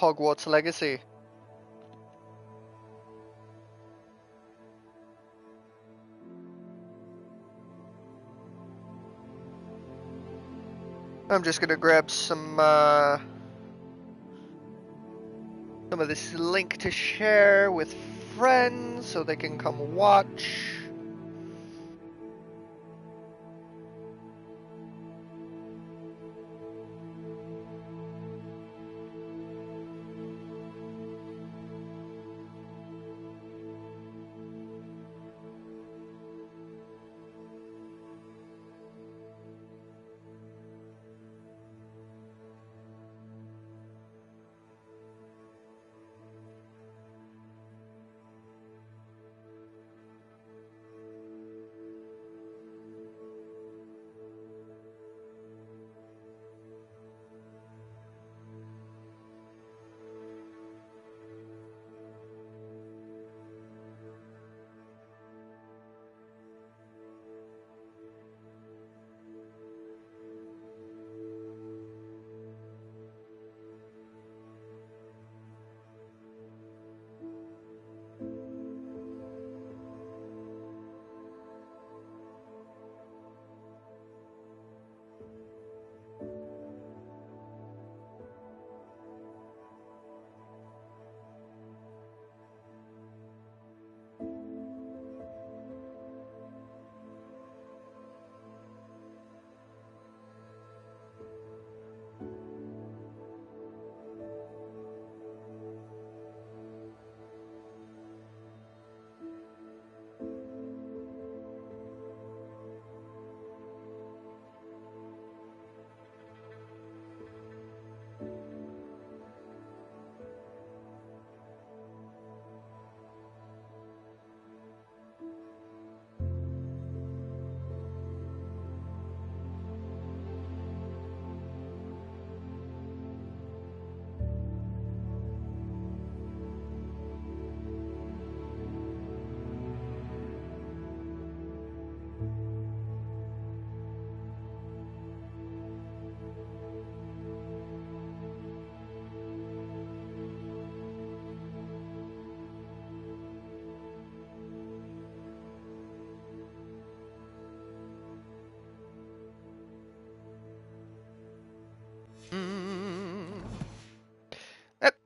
Hogwarts Legacy. I'm just gonna grab some of this link to share with friends so they can come watch.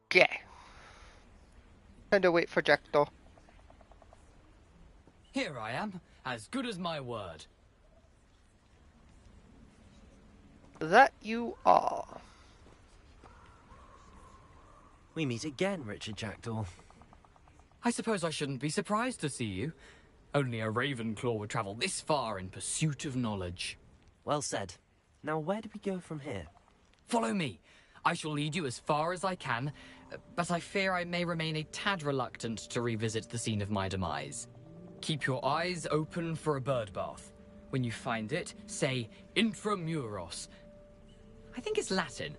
Okay. Time to wait for Jackdaw. Here I am, as good as my word. That you are. We meet again, Richard Jackdaw. I suppose I shouldn't be surprised to see you. Only a Ravenclaw would travel this far in pursuit of knowledge. Well said. Now where do we go from here? Follow me. I shall lead you as far as I can, but I fear I may remain a tad reluctant to revisit the scene of my demise. Keep your eyes open for a bird bath. When you find it, say intramuros. I think it's Latin.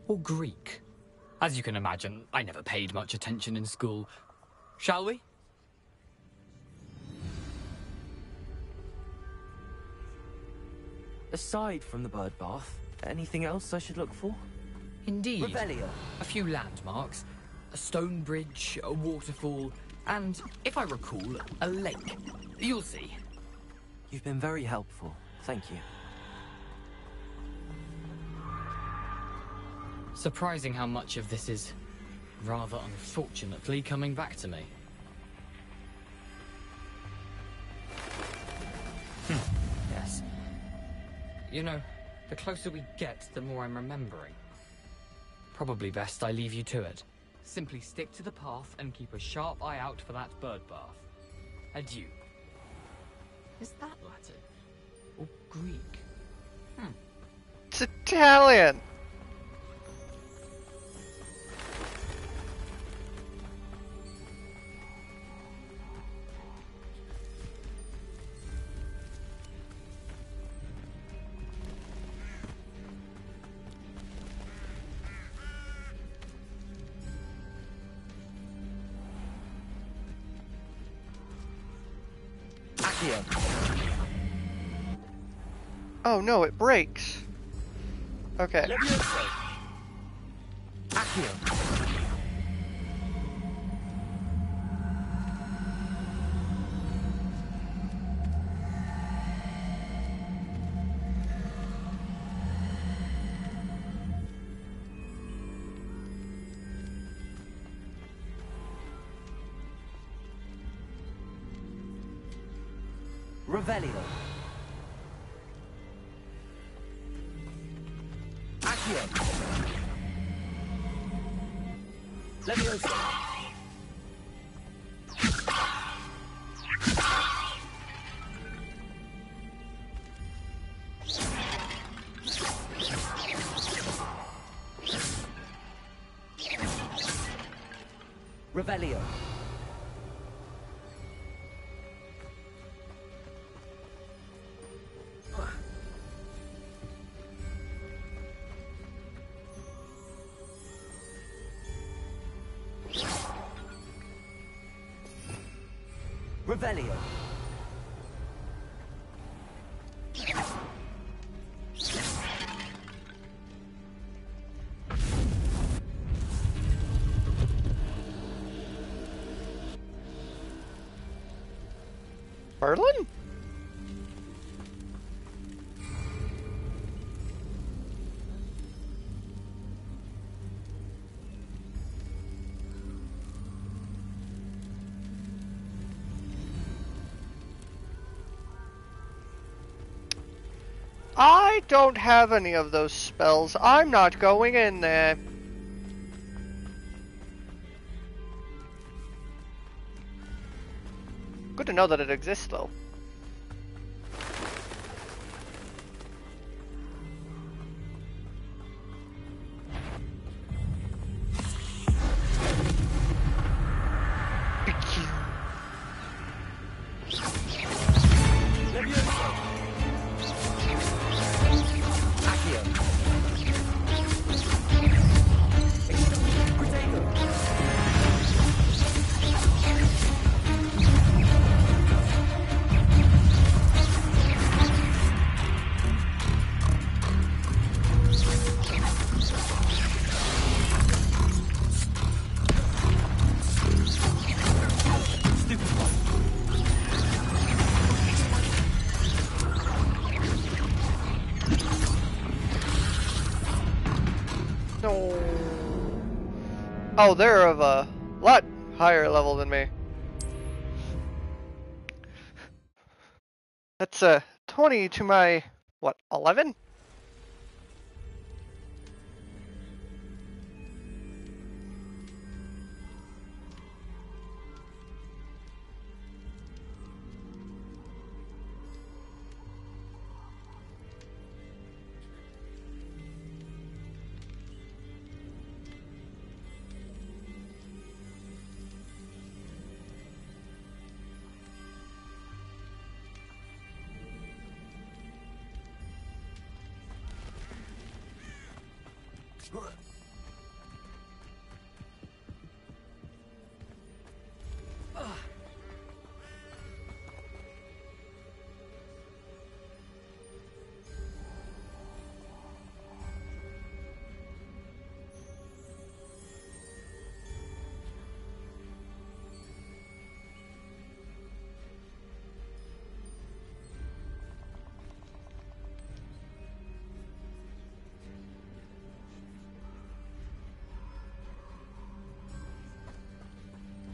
Or Greek. As you can imagine, I never paid much attention in school. Shall we? Aside from the bird bath, anything else I should look for? Indeed. Revelio. A few landmarks, a stone bridge, a waterfall, and, if I recall, a lake. You'll see. You've been very helpful. Thank you. Surprising how much of this is, rather unfortunately, coming back to me. Yes. You know, the closer we get, the more I'm remembering. Probably best I leave you to it. Simply stick to the path and keep a sharp eye out for that bird bath. Adieu. Is that Latin? Or Greek? It's Italian! Oh no, it breaks. Okay. Accio. Revelio. Accio. Levioso. Revelio. Revelio. Merlin? I don't have any of those spells. I'm not going in there. Good to know that it exists, though. No. Oh, they're of a lot higher level than me. That's 20 to my, what, 11?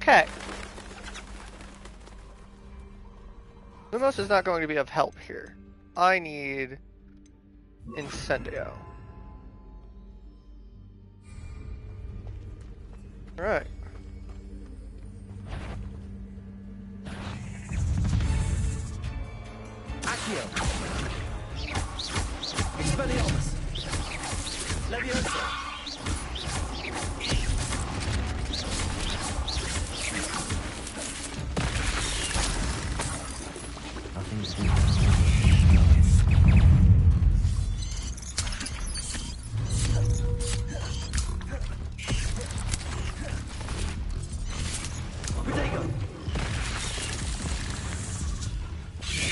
Okay. Lumos is not going to be of help here. I need Incendio. Alright. Accio. Expelliarmus. Levioso.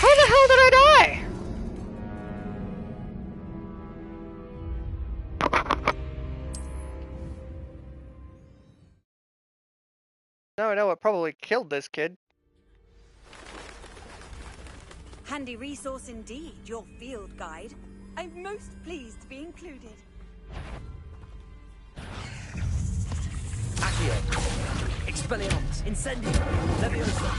How the hell did I die? Now I know what probably killed this kid. Handy resource indeed, your field guide. I'm most pleased to be included. Accio. Expelliarmus. Incendio. Levioso.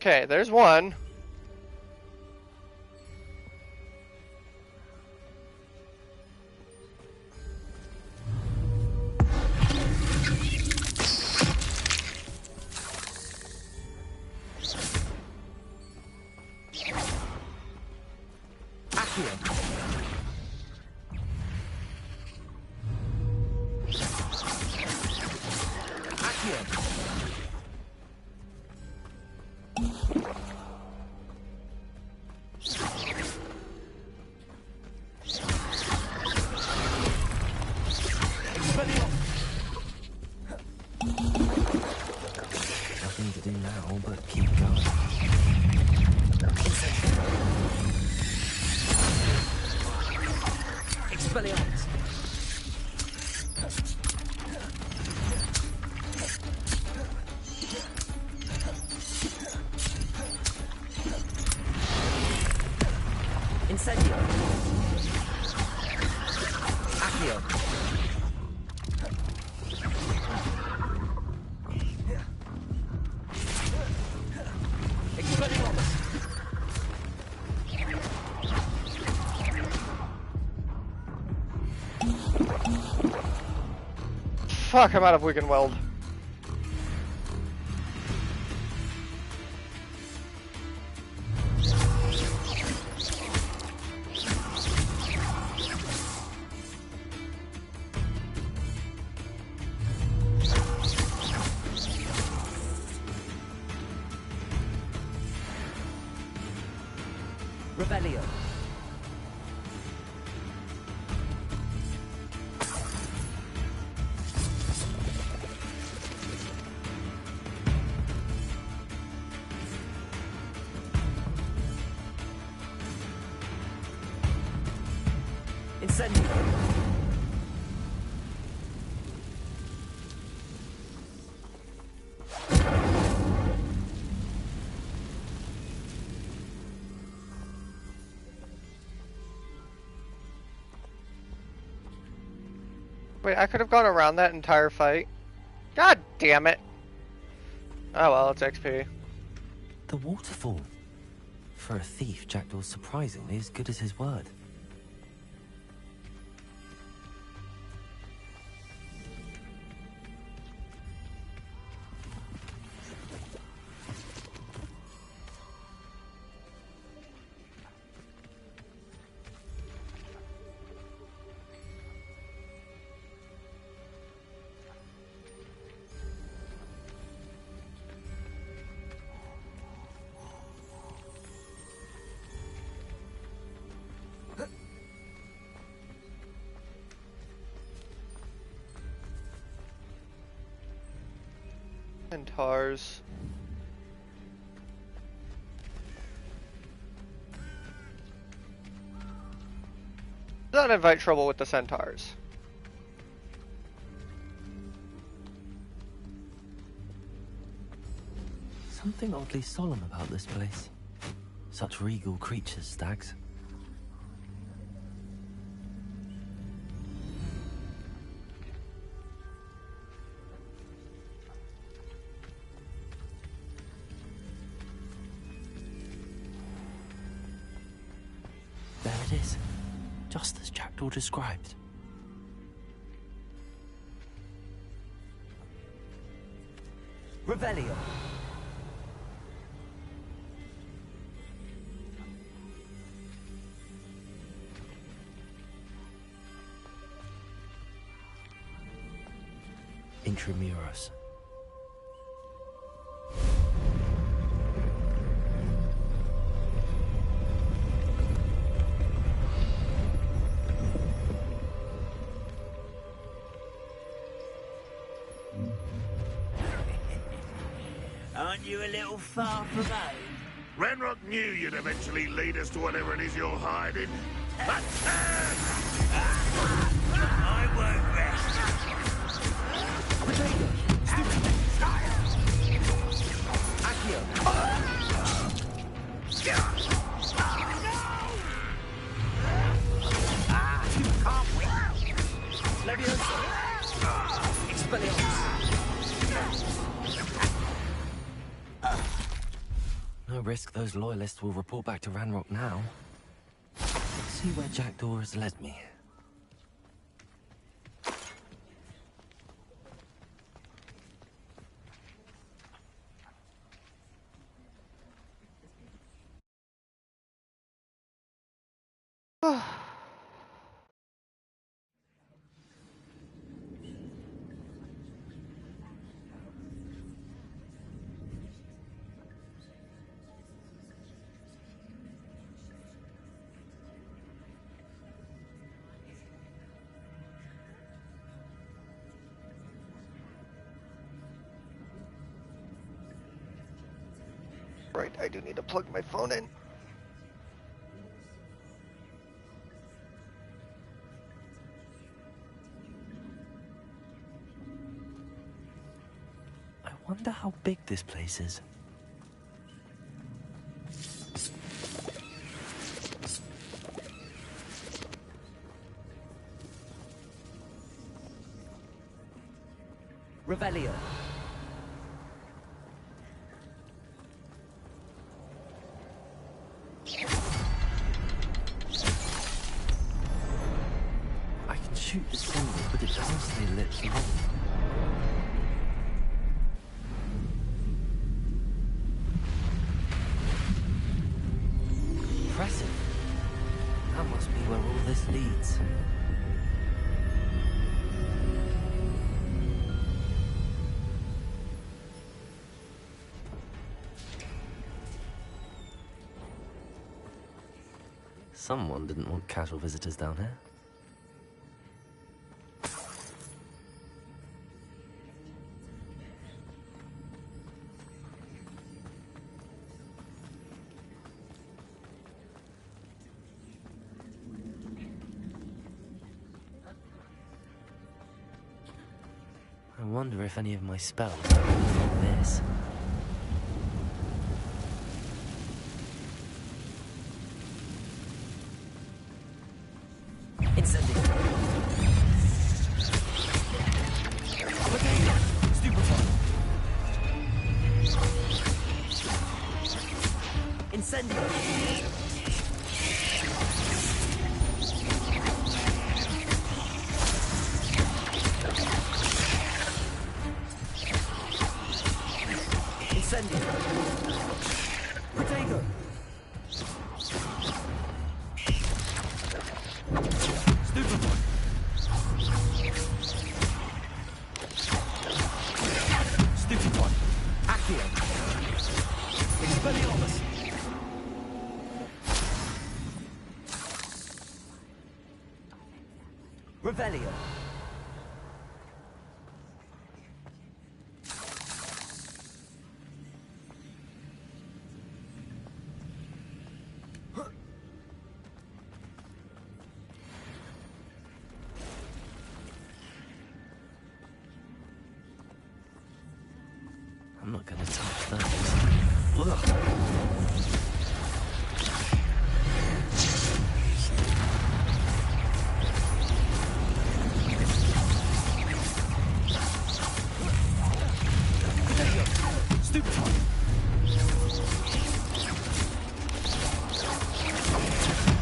Okay, there's one. Nothing to do now but keep going. Expelliarmus. Incendio. Accio. Expelliarmus. Fuck, I'm out of Weaken Weld. Rebellion. Incendio. Wait, I could have gone around that entire fight. God damn it. Oh well, it's XP. The waterfall. For a thief, Jackdaw's surprisingly as good as his word. Centaurs. Don't invite trouble with the centaurs. Something oddly solemn about this place. Such regal creatures, stags. There it is, just as Jackdaw described. Revelio. Intramuros. Aren't you a little far from home? Renrock knew you'd eventually lead us to whatever it is you're hiding. I won't rest. risk those loyalists will report back to Ranrock now. Let's see where Jackdaw has led me. Right, I do need to plug my phone in. I wonder how big this place is. Revelio. I can shoot this symbol, but it doesn't stay lit for long. Impressive. That must be where all this leads. Someone didn't want casual visitors down here. I wonder if any of my spells are from this. Incendio. Stupefy. Incendio. Incendio. Potato. Stupefy. Stupefy. Accio. Expelliarmus. Revelio. I'm not gonna touch those. Ugh. Stupefy.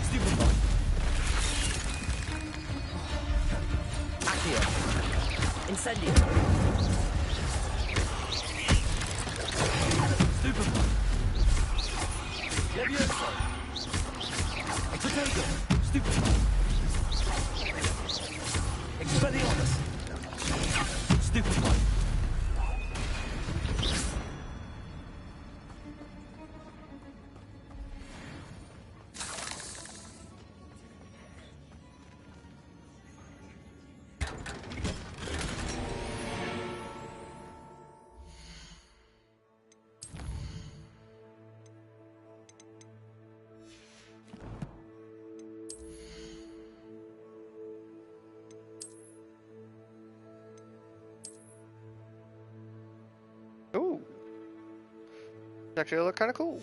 Stupefy. Accio. Incendio. Stupefy. Levioso. Potato. Stupefy. Expelliarmus. Stupefy. Ooh. Actually look kind of cool.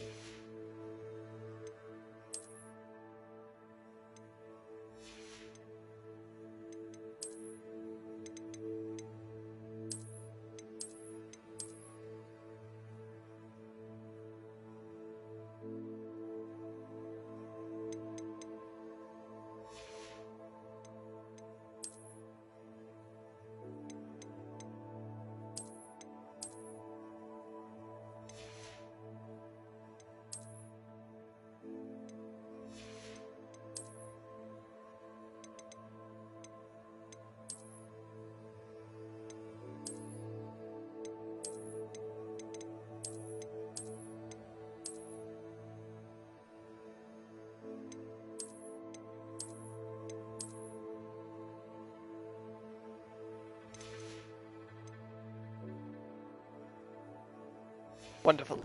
Wonderful.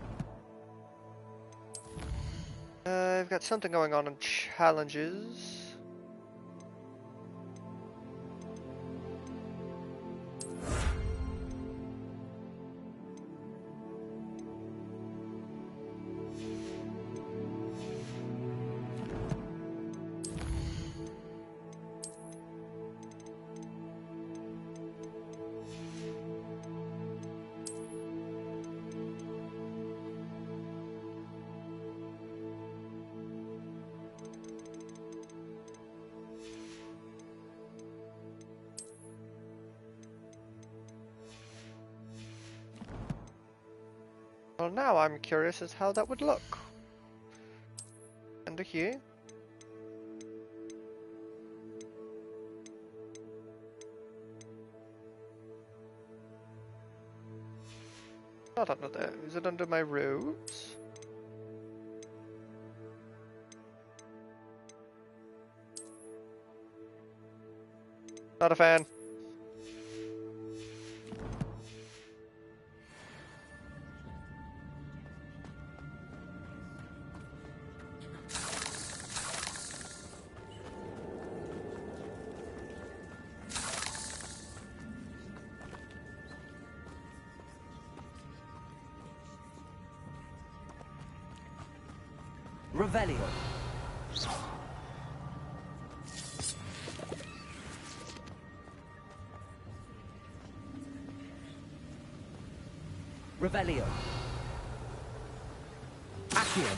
I've got something going on in challenges. Well, now I'm curious as how that would look. Under here. Not under there. Is it under my robes? Not a fan. Revelio. Revelio. Accio.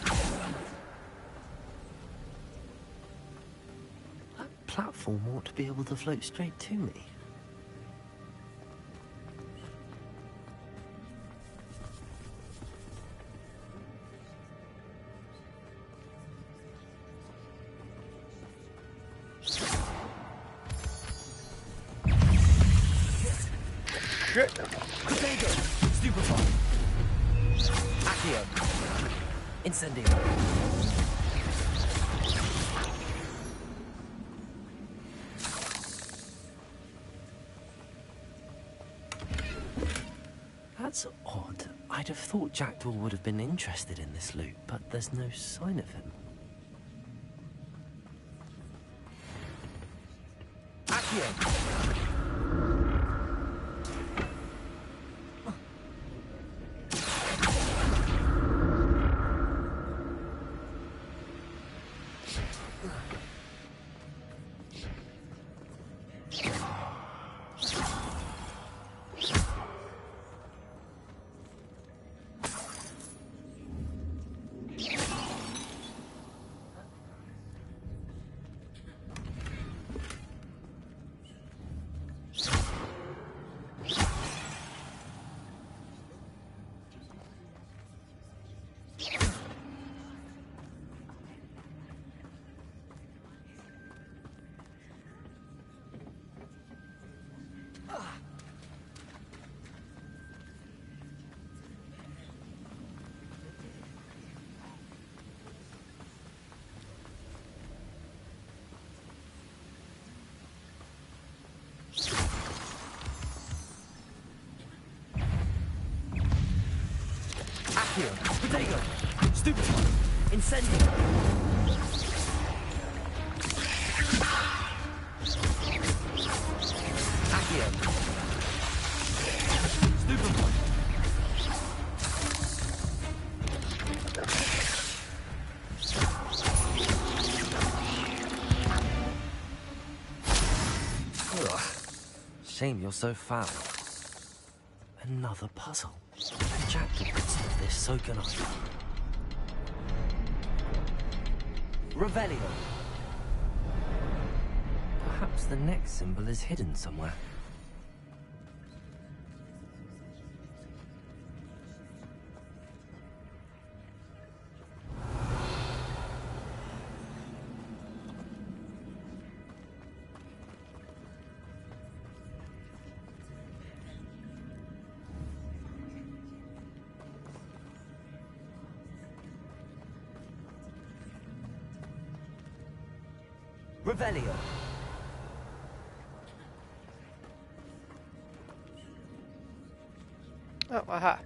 That platform ought to be able to float straight to me. Protego! Stupefy! Accio. Incendio. That's odd. I'd have thought Jackdaw would have been interested in this loot, but there's no sign of him. Accio. Protego! Stupefy! Incendio! Accio. Stupefy! Shame you're so foul. Another puzzle. If Jackdaw could solve this, so can I. Revelio. Perhaps the next symbol is hidden somewhere. Revelio. Oh, aha.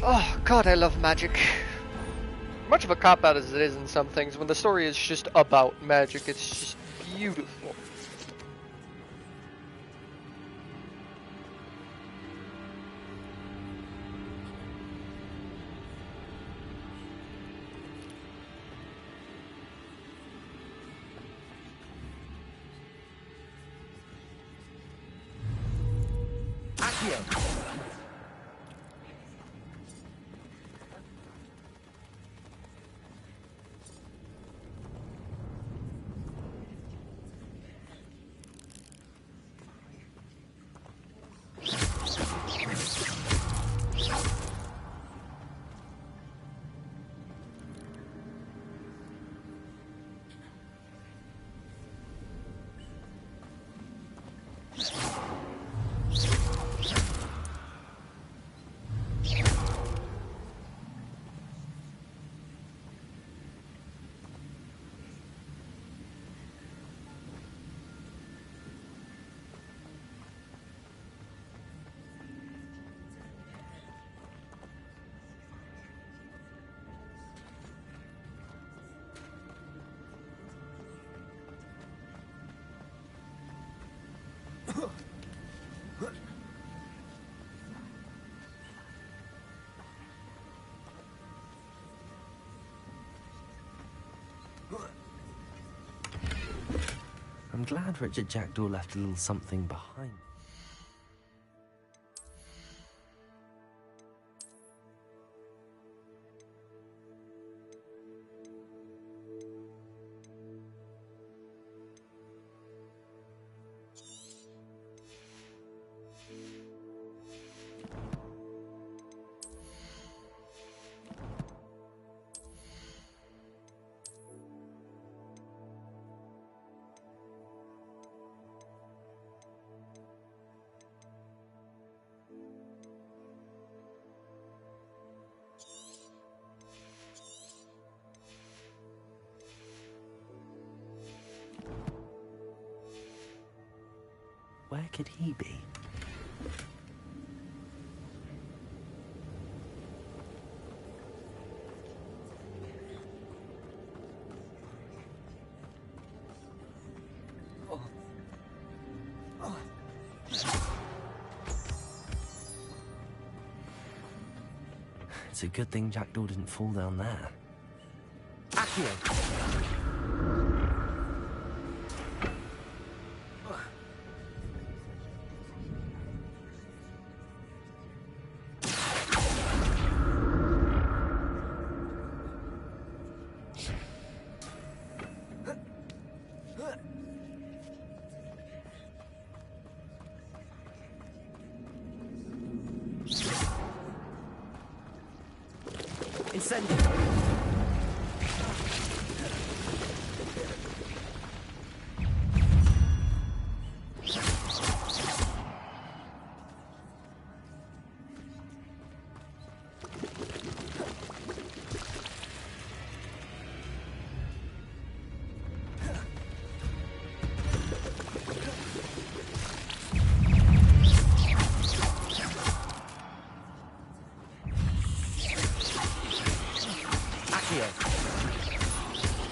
Oh god, I love magic. Much of a cop-out as it is in some things, when the story is just about magic, it's just beautiful. Accio. I'm glad Richard Jackdaw left a little something behind. Where could he be? It's a good thing Jackdaw didn't fall down there. Accio. Incendio.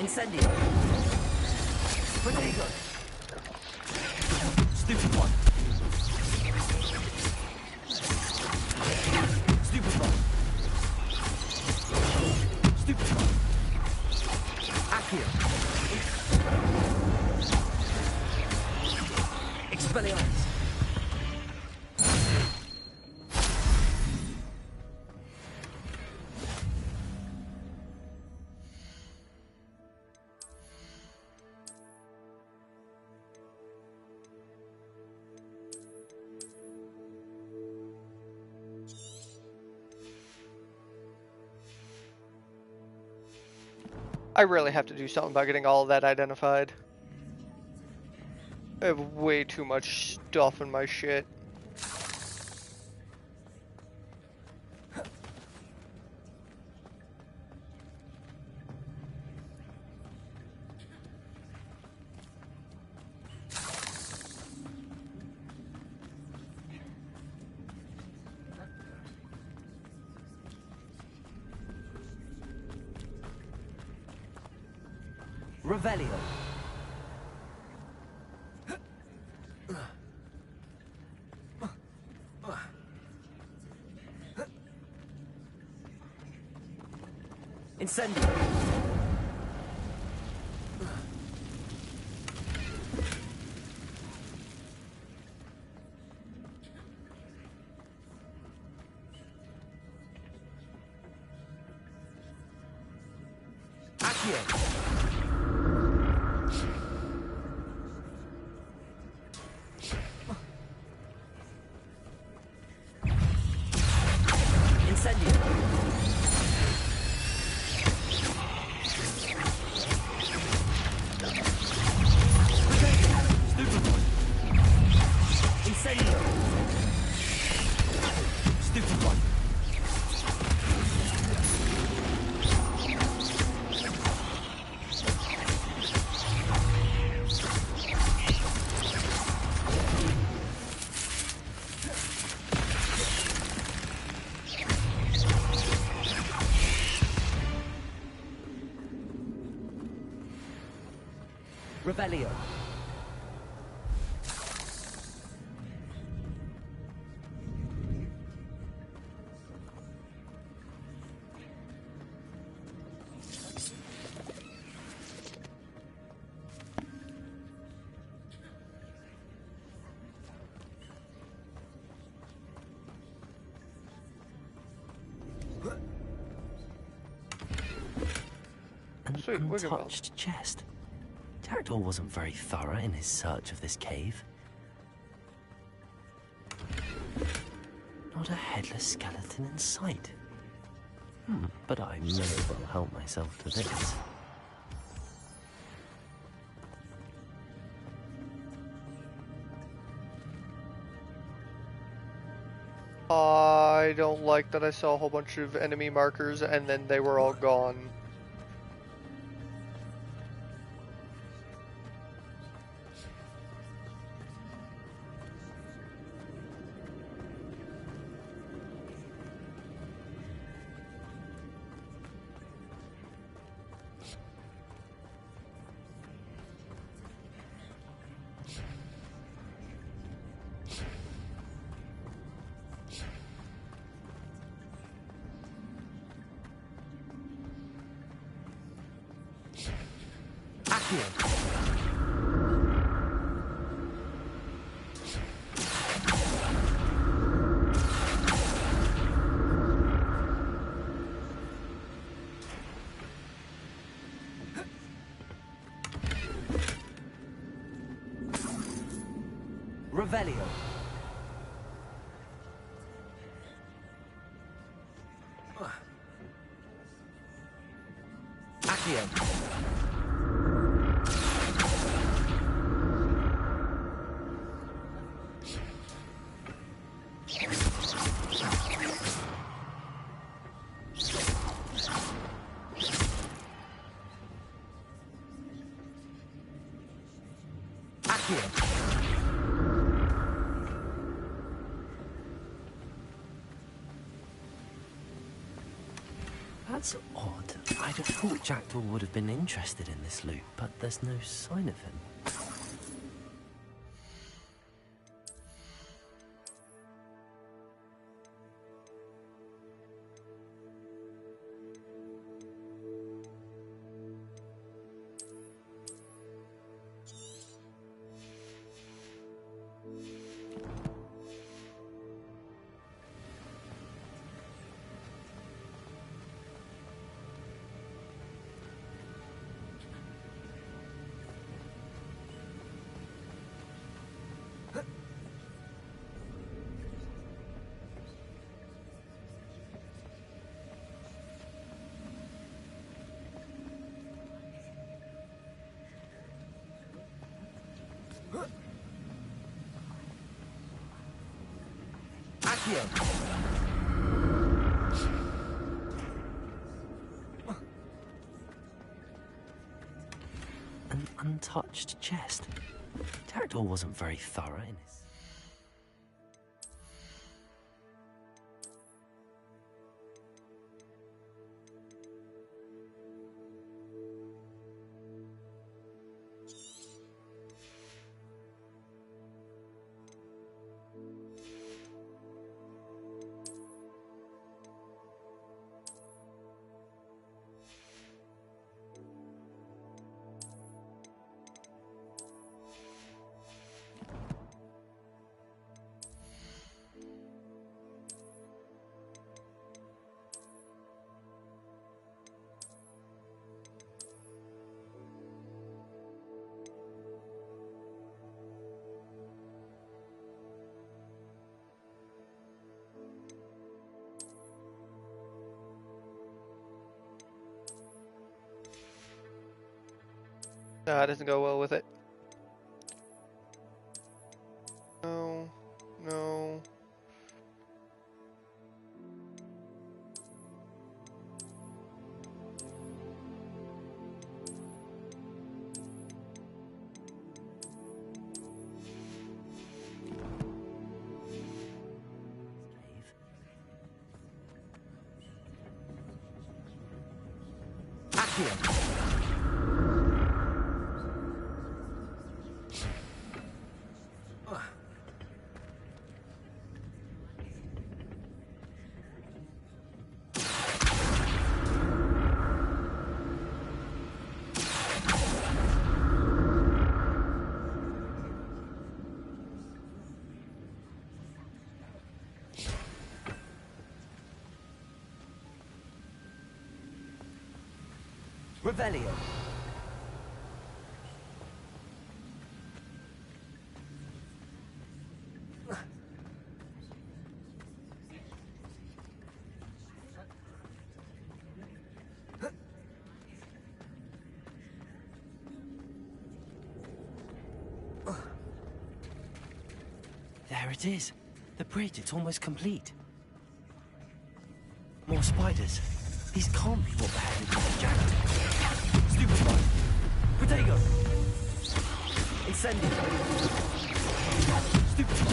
Incendio. Protego. Stupid one. Stupid one. Stupid one. Accio. Expelliarmus. I really have to do something about getting all of that identified. I have way too much stuff in my shit. Revelio. Incendio. Accio. Incendio. Incendio. Stupid one. Revelio. An Sweet, Wigan Belt. untouched chest. Jackdaw wasn't very thorough in his search of this cave. Not a headless skeleton in sight. But I may as well help myself to this. I don't like that I saw a whole bunch of enemy markers and then they were all gone. Accio. Revelio. Accio. Accio. That's odd. I'd have thought Jackdaw would have been interested in this loot, but there's no sign of him. Accio. An untouched chest. Jackdaw wasn't very thorough in his... Nah, it doesn't go well with it. No. No. Accio. Revelio. There it is. The bridge, it's almost complete. More spiders. These can't be what beheaded the jacket. Stupefy. Protego. Incendio. Stupefy.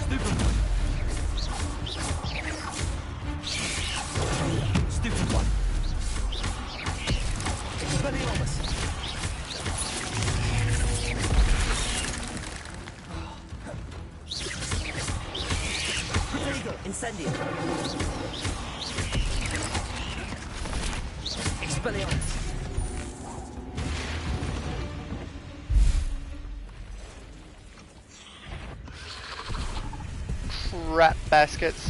Stupefy. Stupefy. Expelliarmus. Incendio. Expelliarmus. Rat baskets.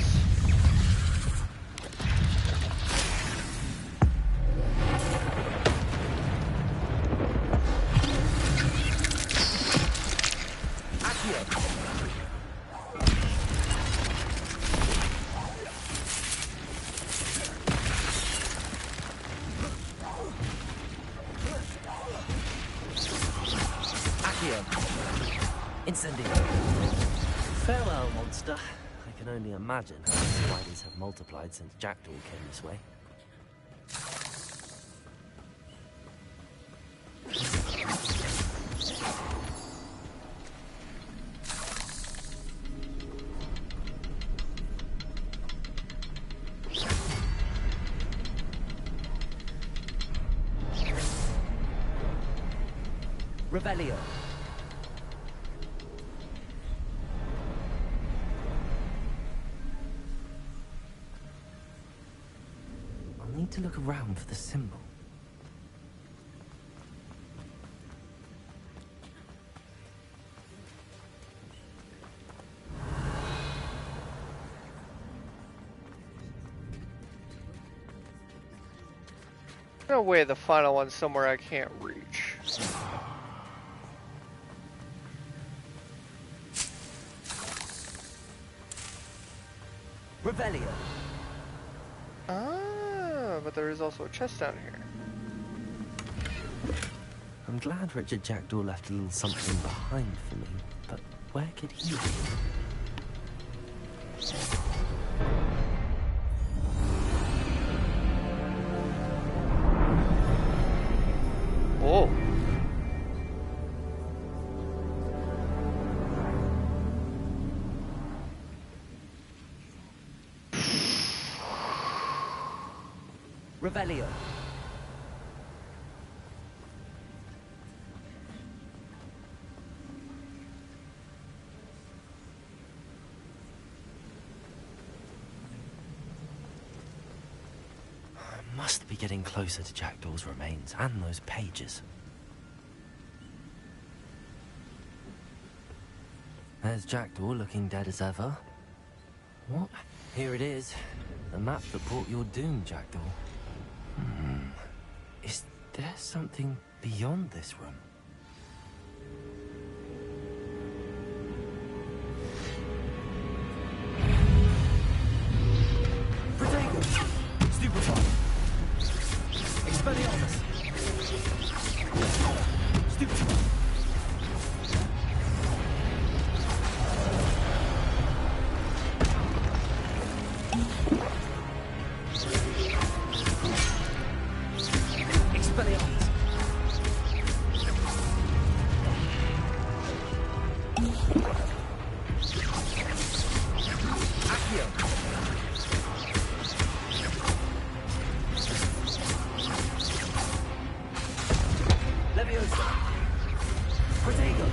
Accio. Incendio. Farewell, monster. I can only imagine how spiders have multiplied since Jackdaw came this way. Revelio. I'll need to look around for the symbol. No way the final one's somewhere I can't reach. Revelio. Ah, but there is also a chest down here. I'm glad Richard Jackdaw left a little something behind for me, but where could he be? Oh. Revelio. I must be getting closer to Jackdaw's remains and those pages. There's Jackdaw looking dead as ever. What? Here it is. The map that brought your doom, Jackdaw. Is there something beyond this room? Protego. Stupefy. Expelliarmus. Stupid. Expelliarmus. Accio. Leviosa. Protego.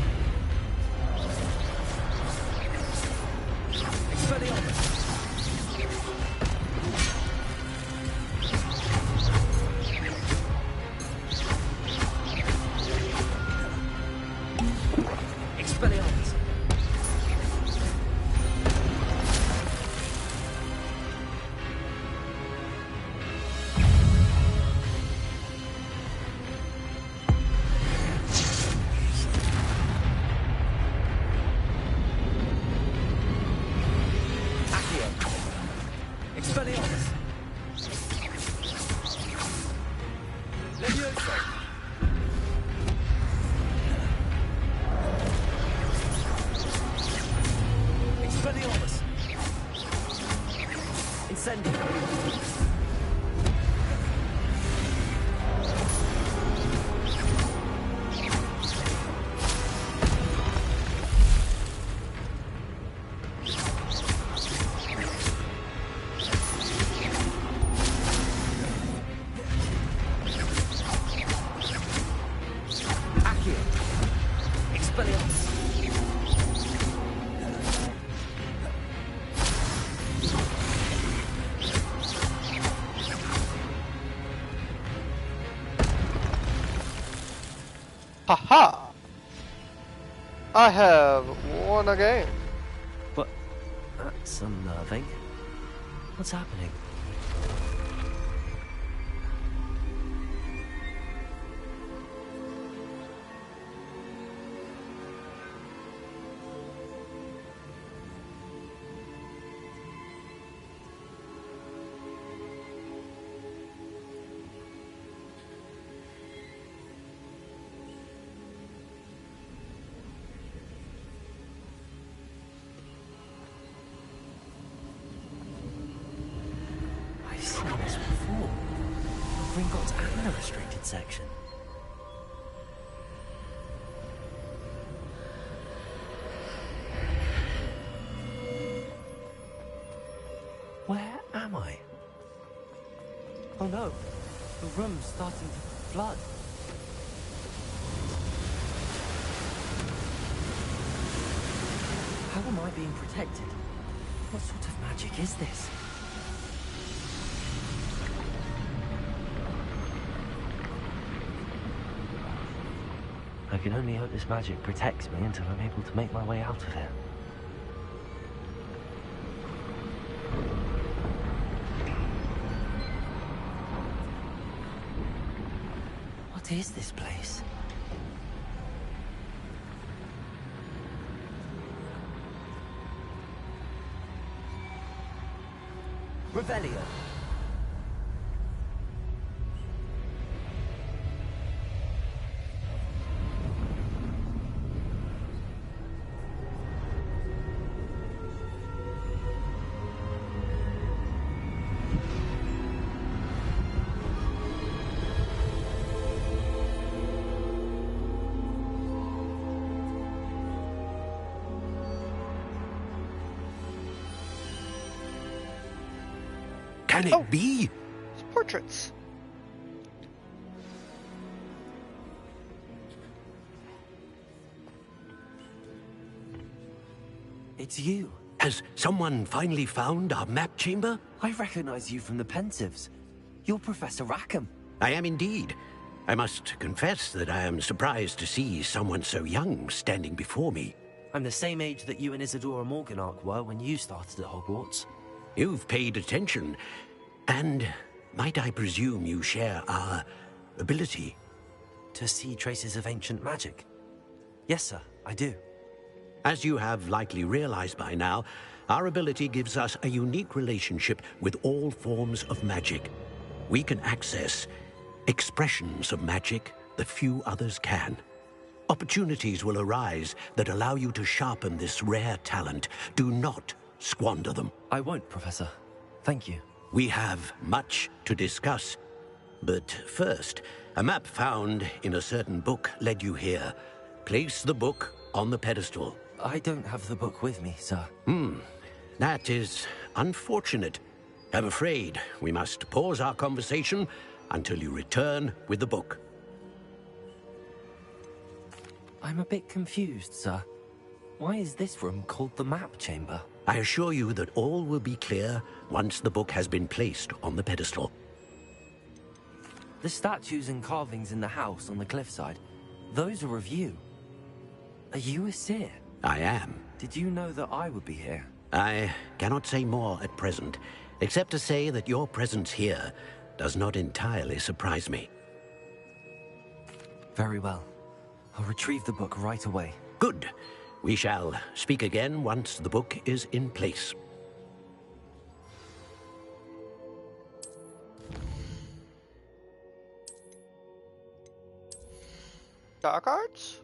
Expelliarmus. Expelliarmus. Accio. Expelliarmus. Leviosa. Expelliarmus. Incendio. Accio. Expelliarmus. Haha! I have won a game. But that's unnerving. What's happening? I've seen this before. Gringotts and the restricted section. Where am I? Oh no, the room's starting to flood. How am I being protected? What sort of magic is this? I can only hope this magic protects me until I'm able to make my way out of here. What is this place? Revelio. Can it be? It's portraits. It's you. Has someone finally found our map chamber? I recognize you from the Pensives. You're Professor Rackham. I am indeed. I must confess that I am surprised to see someone so young standing before me. I'm the same age that you and Isadora Morganach were when you started at Hogwarts. You've paid attention, and might I presume you share our ability? To see traces of ancient magic? Yes, sir, I do. As you have likely realized by now, our ability gives us a unique relationship with all forms of magic. We can access expressions of magic that few others can. Opportunities will arise that allow you to sharpen this rare talent. Do not squander them. I won't, Professor. Thank you. We have much to discuss. But first, a map found in a certain book led you here. Place the book on the pedestal. I don't have the book with me, sir. That is unfortunate. I'm afraid we must pause our conversation until you return with the book. I'm a bit confused, sir. Why is this room called the map chamber? I assure you that all will be clear once the book has been placed on the pedestal. The statues and carvings in the house on the cliffside, those are of you. Are you a seer? I am. Did you know that I would be here? I cannot say more at present, except to say that your presence here does not entirely surprise me. Very well. I'll retrieve the book right away. Good. We shall speak again once the book is in place. Dark Arts?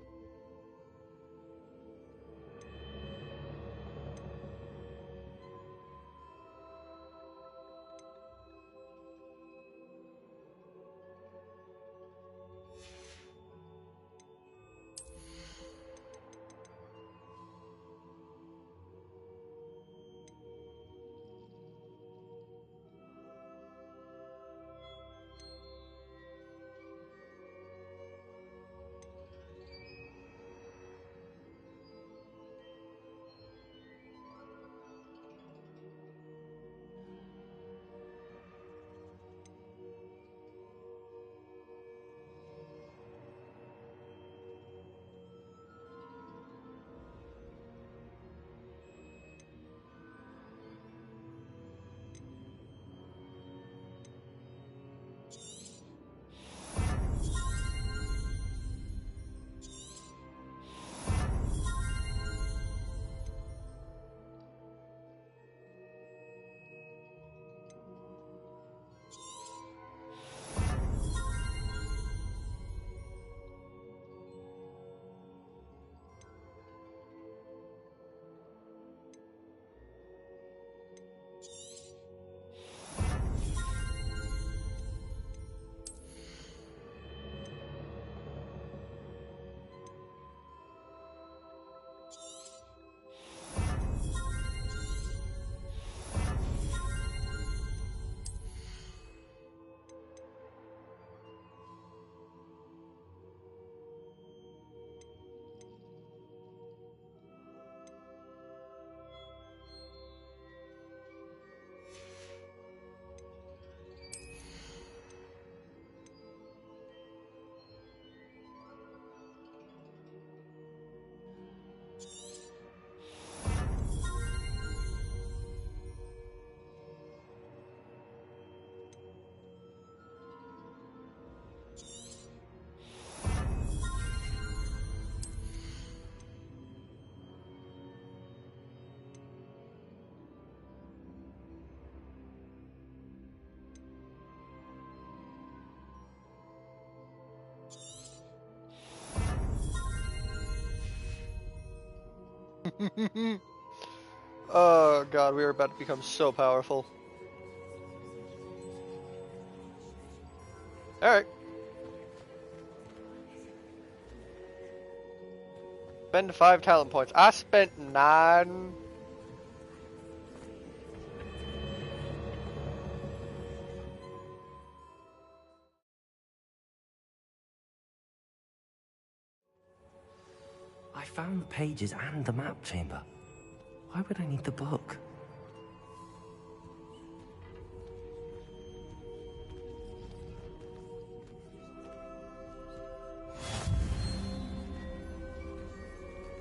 Oh god, we are about to become so powerful. Alright. Spend 5 talent points. I spent 9. I found the pages and the map chamber. Why would I need the book?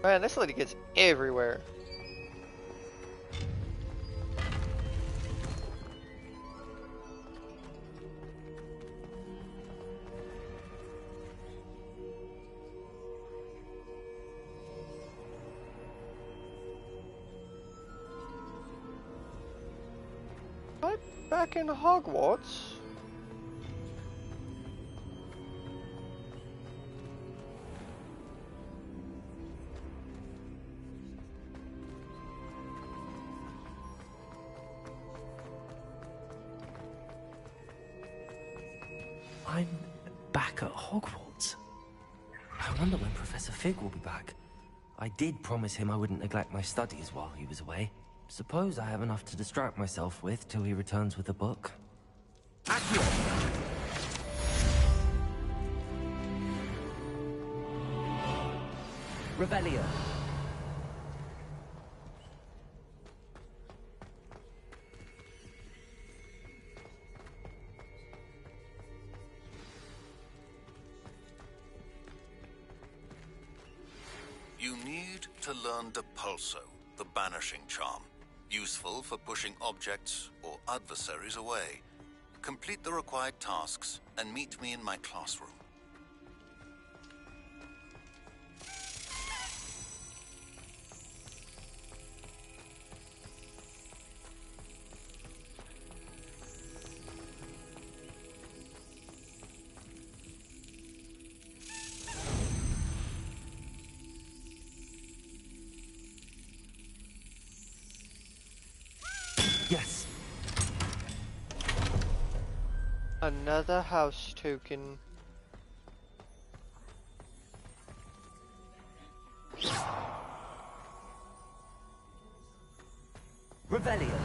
Man, this lady gets everywhere. Back in Hogwarts? I'm back at Hogwarts. I wonder when Professor Fig will be back. I did promise him I wouldn't neglect my studies while he was away. Suppose I have enough to distract myself with till he returns with a book. Accio! Revelio. You need to learn Depulso, the banishing charm. Useful for pushing objects or adversaries away. Complete the required tasks and meet me in my classroom. Yes. Another house token. Revelio.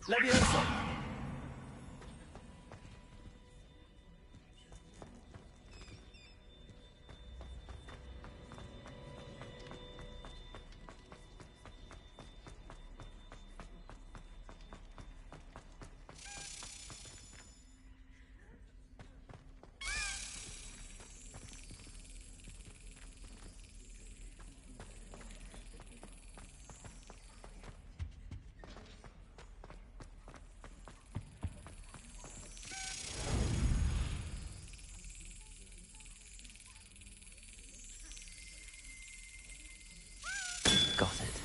Leviosa. Got it.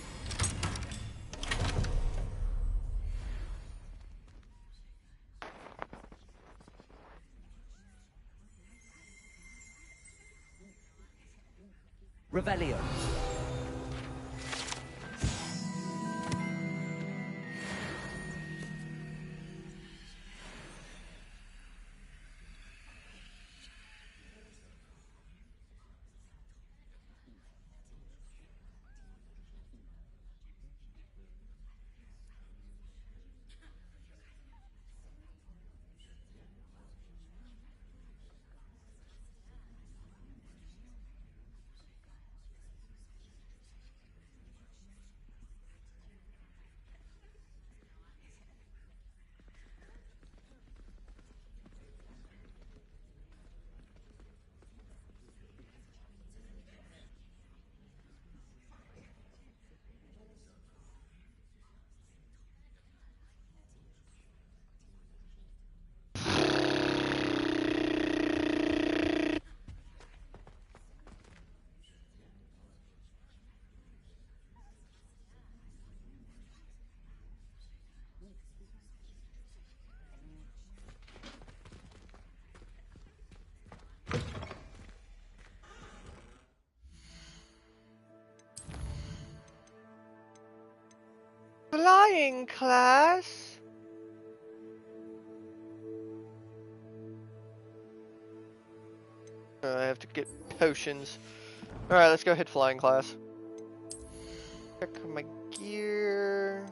Revelio. Flying class. I have to get potions. Alright, let's go hit flying class. Check my gear.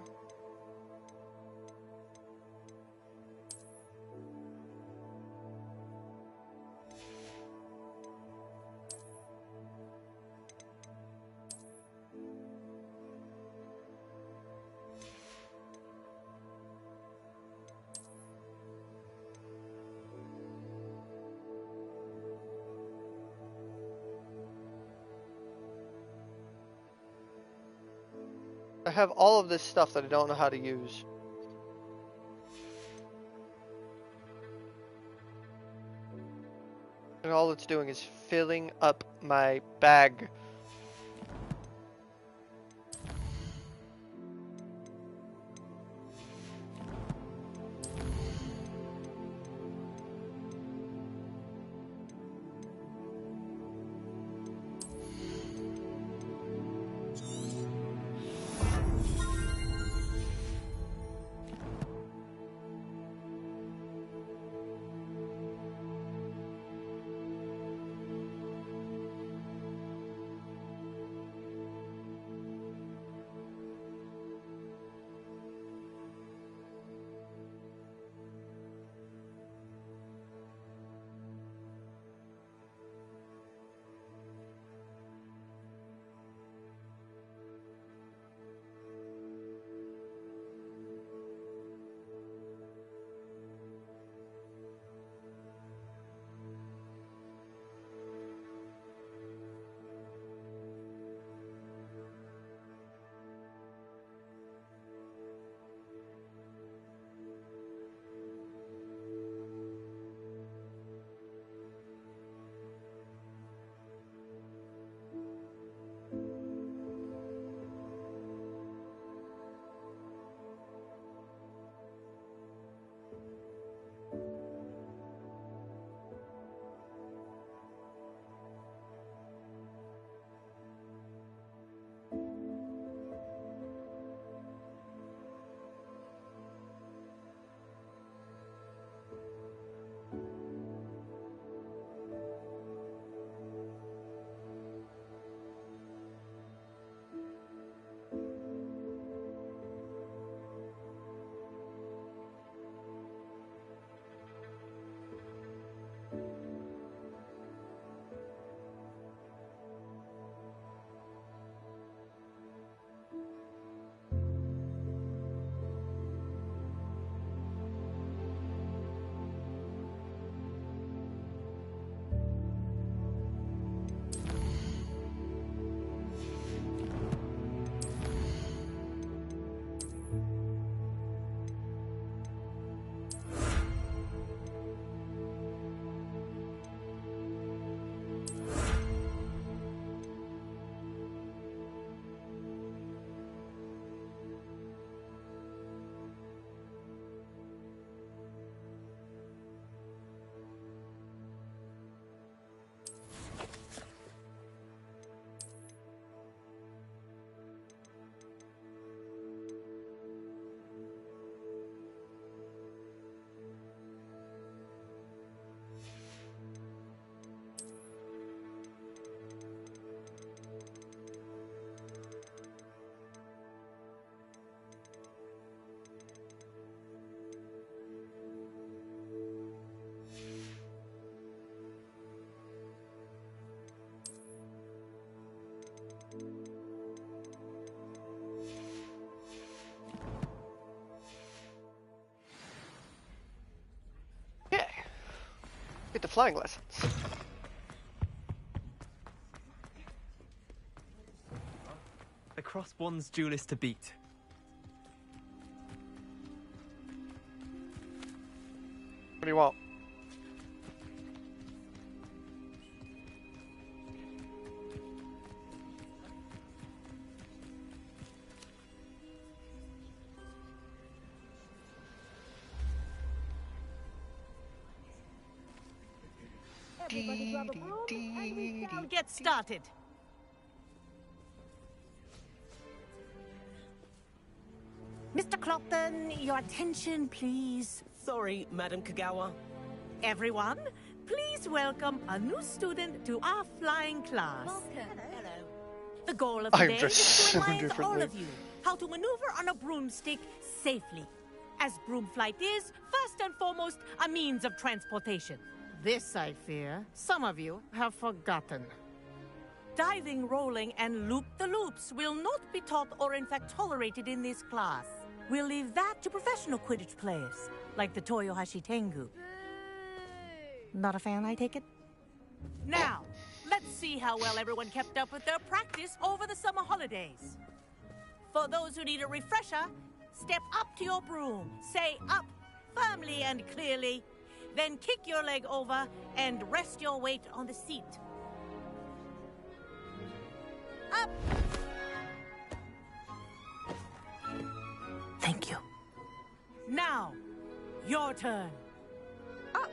I have all of this stuff that I don't know how to use. And all it's doing is filling up my bag. Get the flying lessons. The cross one's duelist to beat. What do you want? Everybody grab a broom and we shall get started. Mr. Clopton, your attention, please. Sorry, Madam Kagawa. Everyone, please welcome a new student to our flying class. Hello. The goal of I'm today just is to so remind all differently. of you how to maneuver on a broomstick safely. As broom flight is, first and foremost, a means of transportation. This, I fear, some of you have forgotten. Diving, rolling, and loop-the-loops will not be taught or in fact tolerated in this class. We'll leave that to professional Quidditch players, like the Toyohashi Tengu. Not a fan, I take it? Now, let's see how well everyone kept up with their practice over the summer holidays. For those who need a refresher, step up to your broom, say up firmly and clearly, then kick your leg over and rest your weight on the seat. Up! Thank you. Now, your turn. Up,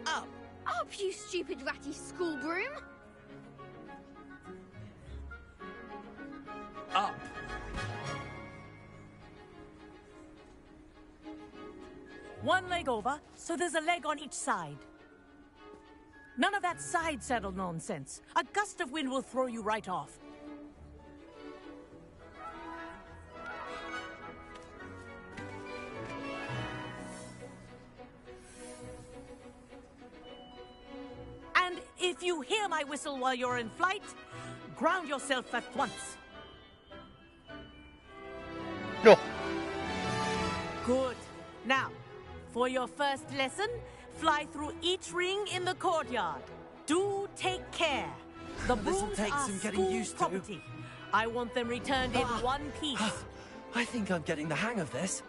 Up. up, you stupid ratty school broom! Up. One leg over, so there's a leg on each side. None of that side saddle nonsense. A gust of wind will throw you right off. And if you hear my whistle while you're in flight, ground yourself at once. No. Good. Now, for your first lesson, fly through each ring in the courtyard. Do take care. The This'll brooms take are some getting school used to. property. I want them returned in one piece. I think I'm getting the hang of this.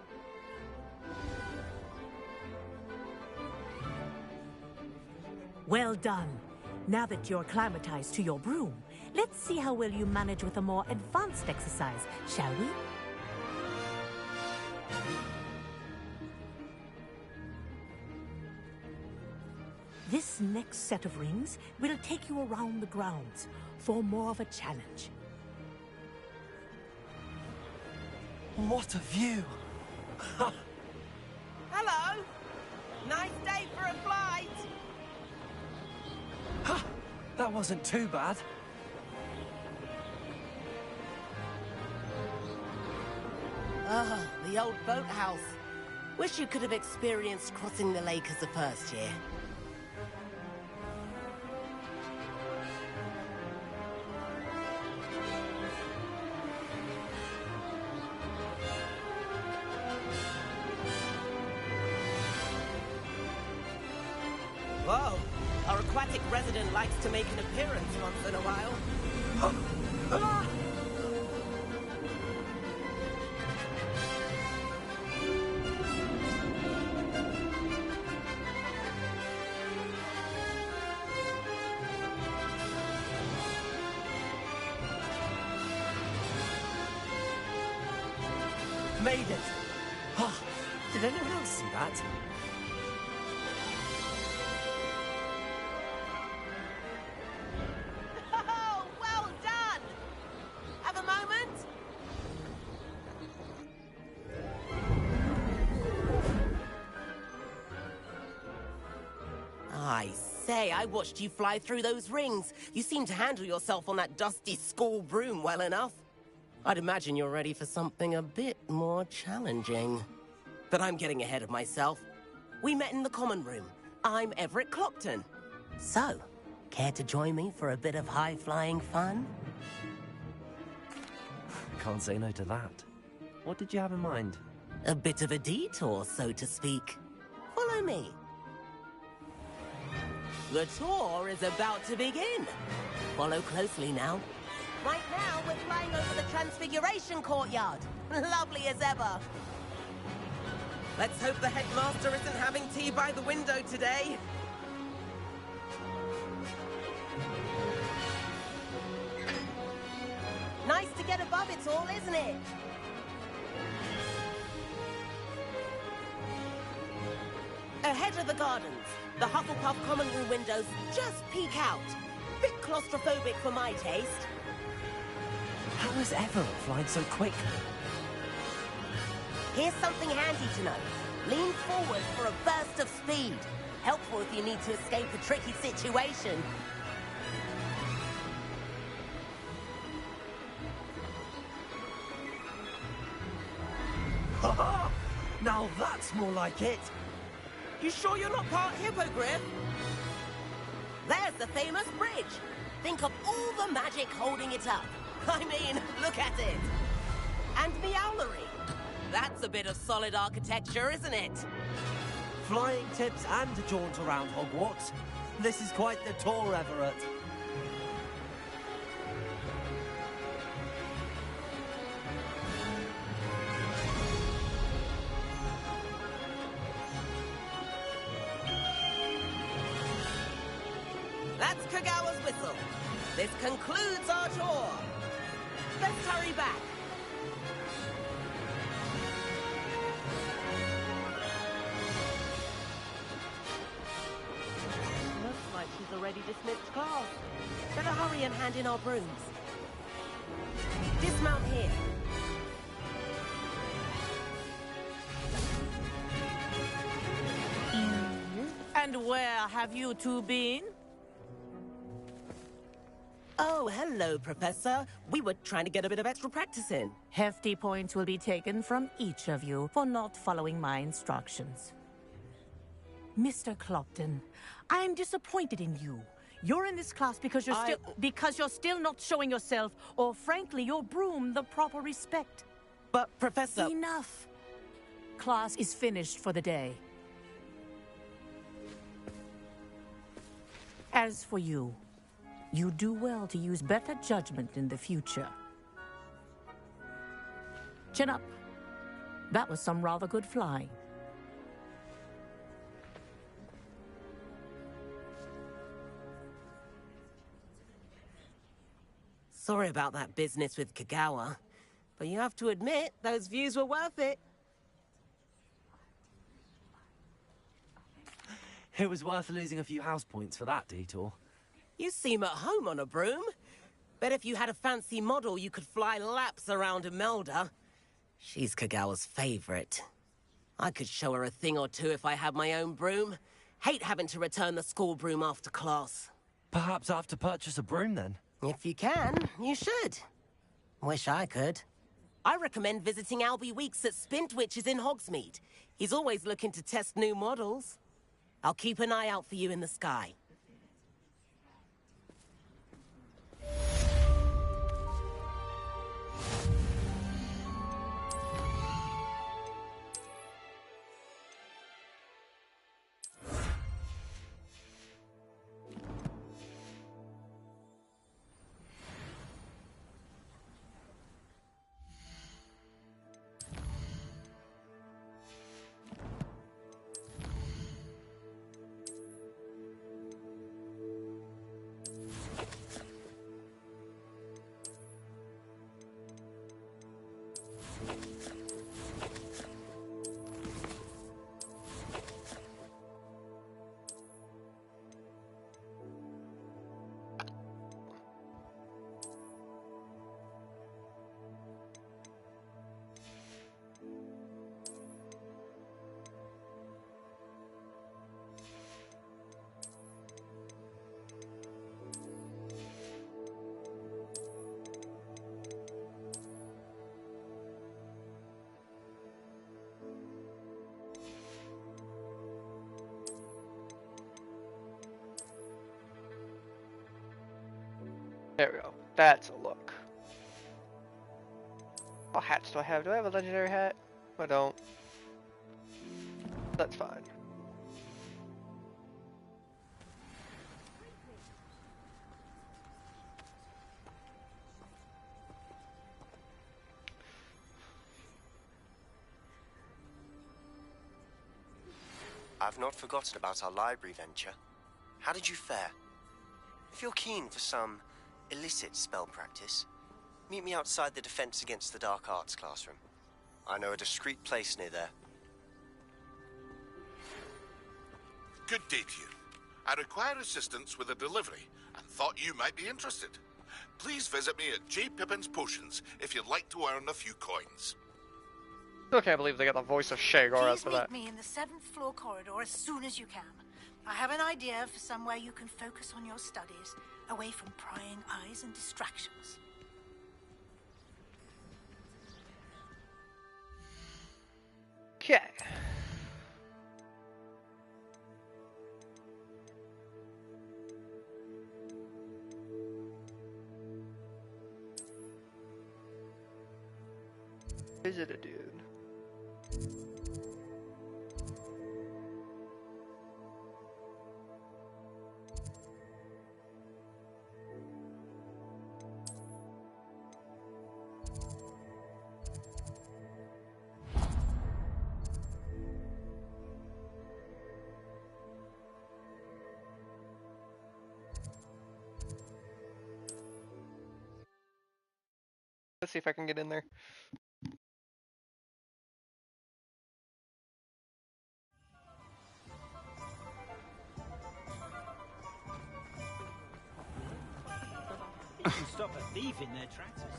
Well done. Now that you're acclimatized to your broom, let's see how well you manage with a more advanced exercise, shall we? This next set of rings will take you around the grounds for more of a challenge. What a view! Hello. Nice day for a flight. That wasn't too bad. Ah, the old boathouse. Wish you could have experienced crossing the lake as a first year. Whoa, our aquatic resident likes to make an appearance once in a while. Made it! Did anyone else see that? Oh, well done! Have a moment? I say, I watched you fly through those rings. You seem to handle yourself on that dusty school broom well enough. I'd imagine you're ready for something a bit more challenging. But I'm getting ahead of myself. We met in the common room. I'm Everett Clopton. So, care to join me for a bit of high-flying fun? Can't say no to that. What did you have in mind? A bit of a detour, so to speak. Follow me. The tour is about to begin. Follow closely now. Right now, we're flying over the Transfiguration Courtyard. Lovely as ever. Let's hope the headmaster isn't having tea by the window today. Nice to get above it all, isn't it? Ahead of the gardens, the Hufflepuff common room windows just peek out. Bit claustrophobic for my taste. How has Everett flying so quickly? Here's something handy to know. Lean forward for a burst of speed. Helpful if you need to escape a tricky situation. Ha! Now that's more like it. You sure you're not part hippogriff? There's the famous bridge. Think of all the magic holding it up. I mean, look at it. And Meowlery. That's a bit of solid architecture, isn't it? Flying tips and a jaunt around Hogwarts. This is quite the tour, Everett. That's Kagawa's whistle. This concludes our tour. Let's hurry back. Looks like she's already dismissed class. Better hurry and hand in our brooms. Dismount here. And where have you two been? Oh, hello, Professor. We were trying to get a bit of extra practice in. Hefty points will be taken from each of you for not following my instructions. Mr. Clopton, I'm disappointed in you. You're in this class because you're still not showing yourself, or frankly, your broom the proper respect. But, Professor... Enough. Class is finished for the day. As for you, you do well to use better judgment in the future. Chin up. That was some rather good flying. Sorry about that business with Kagawa, but you have to admit, those views were worth it. It was worth losing a few house points for that detour. You seem at home on a broom. Bet if you had a fancy model, you could fly laps around Imelda. She's Kagawa's favorite. I could show her a thing or two if I had my own broom. Hate having to return the school broom after class. Perhaps I have to purchase a broom then? If you can, you should. Wish I could. I recommend visiting Albie Weeks at Spintwitches in Hogsmeade. He's always looking to test new models. I'll keep an eye out for you in the sky. There we go. That's a look. What hats do I have? Do I have a legendary hat? I don't. That's fine. I've not forgotten about our library venture. How did you fare? If you're keen for some illicit spell practice, meet me outside the Defense Against the Dark Arts classroom. I know a discreet place near there. Good day to you. I require assistance with a delivery and thought you might be interested. Please visit me at J. Pippin's Potions if you'd like to earn a few coins. Still can't believe they got the voice of Shagor Please after meet that. me in the 7th floor corridor as soon as you can. I have an idea for somewhere you can focus on your studies, away from prying eyes and distractions. Okay. Is it a dude? Let's see if I can get in there. You can stop a thief in their tracks or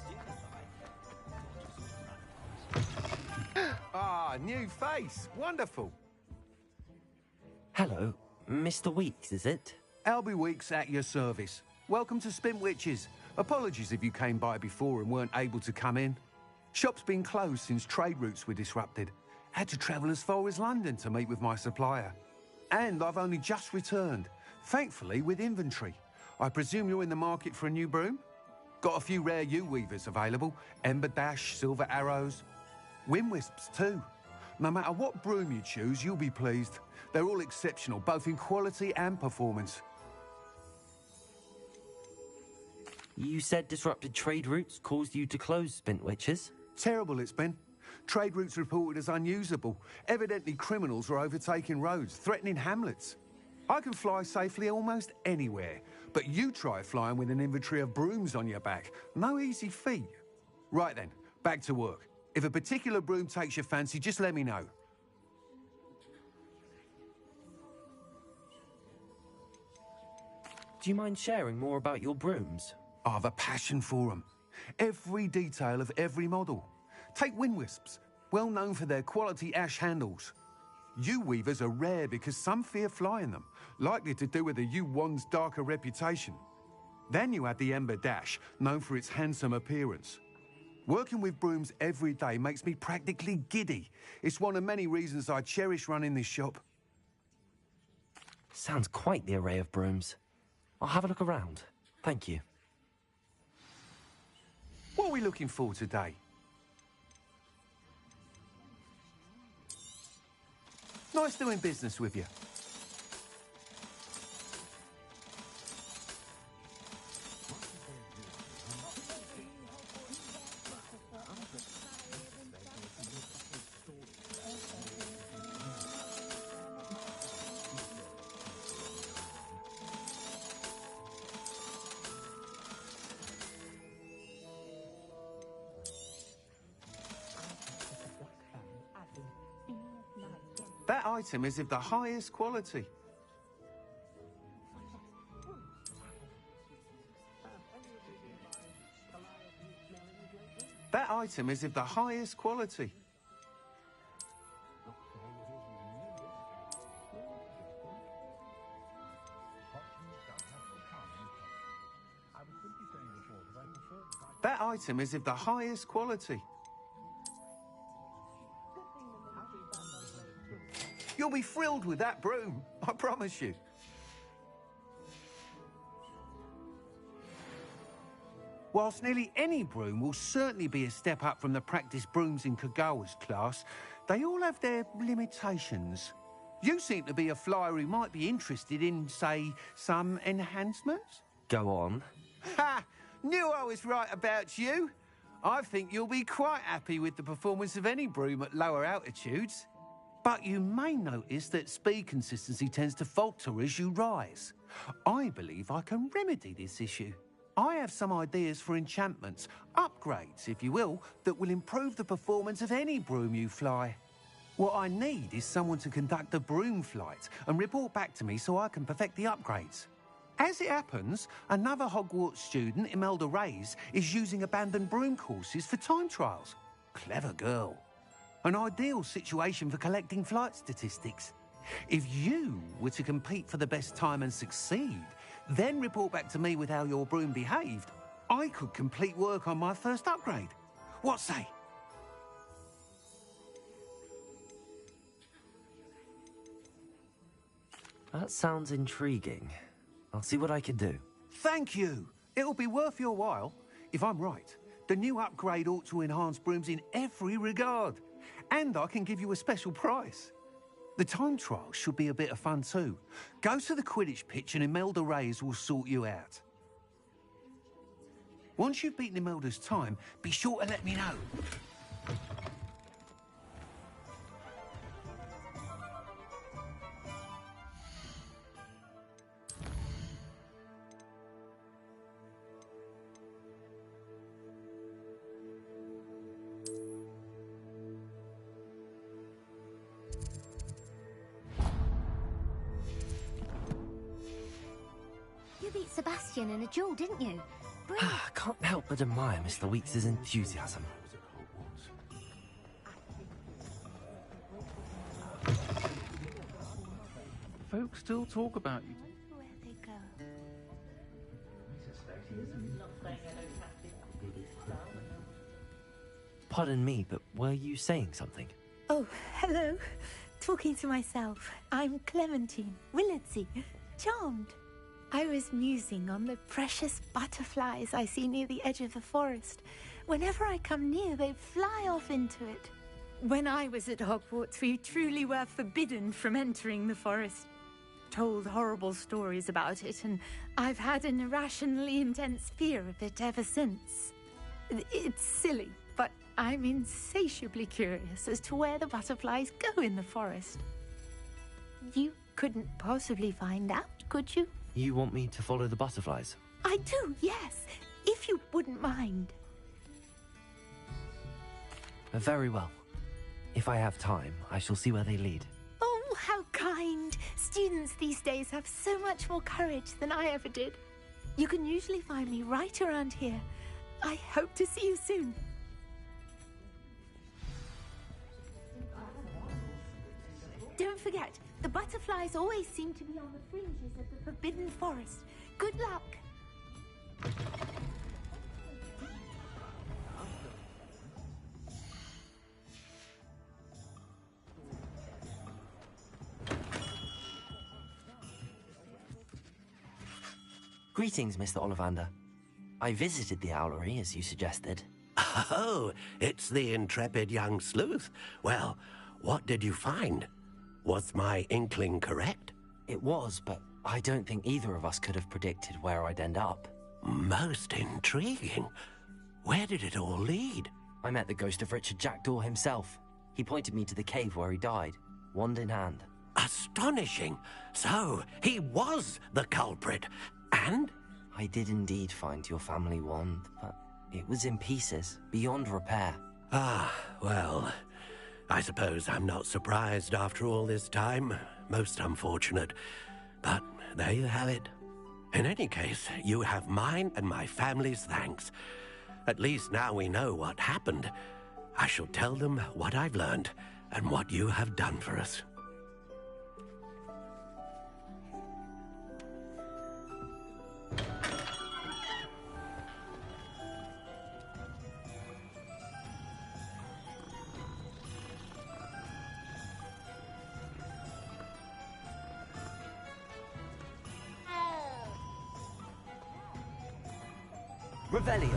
steal Ah, new face. Wonderful. Hello, Mr. Weeks, is it? Albie Weeks at your service. Welcome to Spintwitches. Apologies if you came by before and weren't able to come in. Shop's been closed since trade routes were disrupted. Had to travel as far as London to meet with my supplier. And I've only just returned, thankfully with inventory. I presume you're in the market for a new broom? Got a few rare yew-weavers available. Ember Dash, Silver Arrows. Wind-wisps too. No matter what broom you choose, you'll be pleased. They're all exceptional, both in quality and performance. You said disrupted trade routes caused you to close Spintwitches? Terrible it's been. Trade routes reported as unusable. Evidently criminals were overtaking roads, threatening hamlets. I can fly safely almost anywhere, but you try flying with an inventory of brooms on your back. No easy feat. Right then, back to work. If a particular broom takes your fancy, just let me know. Do you mind sharing more about your brooms? I've a passion for them. Every detail of every model. Take Windwisps, well known for their quality ash handles. Yew-weavers are rare because some fear flying them, likely to do with the yew-wand's darker reputation. Then you add the Ember Dash, known for its handsome appearance. Working with brooms every day makes me practically giddy. It's one of many reasons I cherish running this shop. Sounds quite the array of brooms. I'll have a look around. Thank you. What are we looking for today? Nice doing business with you. That item is of the highest quality. That item is of the highest quality. That item is of the highest quality. You'll be thrilled with that broom, I promise you. Whilst nearly any broom will certainly be a step up from the practice brooms in Kagawa's class, they all have their limitations. You seem to be a flyer who might be interested in, say, some enhancements? Go on. Ha! Knew I was right about you. I think you'll be quite happy with the performance of any broom at lower altitudes. But you may notice that speed consistency tends to falter as you rise. I believe I can remedy this issue. I have some ideas for enchantments, upgrades, if you will, that will improve the performance of any broom you fly. What I need is someone to conduct a broom flight and report back to me so I can perfect the upgrades. As it happens, another Hogwarts student, Imelda Reyes, is using abandoned broom courses for time trials. Clever girl. An ideal situation for collecting flight statistics. If you were to compete for the best time and succeed, then report back to me with how your broom behaved, I could complete work on my first upgrade. What say? That sounds intriguing. I'll see what I can do. Thank you. It'll be worth your while. If I'm right, the new upgrade ought to enhance brooms in every regard. And I can give you a special price. The time trial should be a bit of fun too. Go to the Quidditch pitch and Imelda Reyes will sort you out. Once you've beaten Imelda's time, be sure to let me know. You beat Sebastian in a duel, didn't you? Brilliant. I can't help but admire Mr. Weeks' enthusiasm. Folks still talk about you. Where they go. Pardon me, but were you saying something? Oh, hello. Talking to myself. I'm Clementine Willardsey. Charmed. I was musing on the precious butterflies I see near the edge of the forest. Whenever I come near, they fly off into it. When I was at Hogwarts, we truly were forbidden from entering the forest. Told horrible stories about it, and I've had an irrationally intense fear of it ever since. It's silly, but I'm insatiably curious as to where the butterflies go in the forest. You couldn't possibly find out, could you? You want me to follow the butterflies? I do, yes, if you wouldn't mind. Very well. If I have time, I shall see where they lead. Oh, how kind. Students these days have so much more courage than I ever did. You can usually find me right around here. I hope to see you soon. Don't forget, the butterflies always seem to be on the fringes of the Forbidden Forest. Good luck. Greetings, Mr. Ollivander. I visited the Owlery, as you suggested. Oh, it's the intrepid young sleuth. Well, what did you find? Was my inkling correct? It was, but I don't think either of us could have predicted where I'd end up. Most intriguing. Where did it all lead? I met the ghost of Richard Jackdaw himself. He pointed me to the cave where he died, wand in hand. Astonishing. So, he was the culprit. And? I did indeed find your family wand, but it was in pieces, beyond repair. Ah, well, I suppose I'm not surprised after all this time. Most unfortunate. But there you have it. In any case, you have mine and my family's thanks. At least now we know what happened. I shall tell them what I've learned and what you have done for us. Revelio.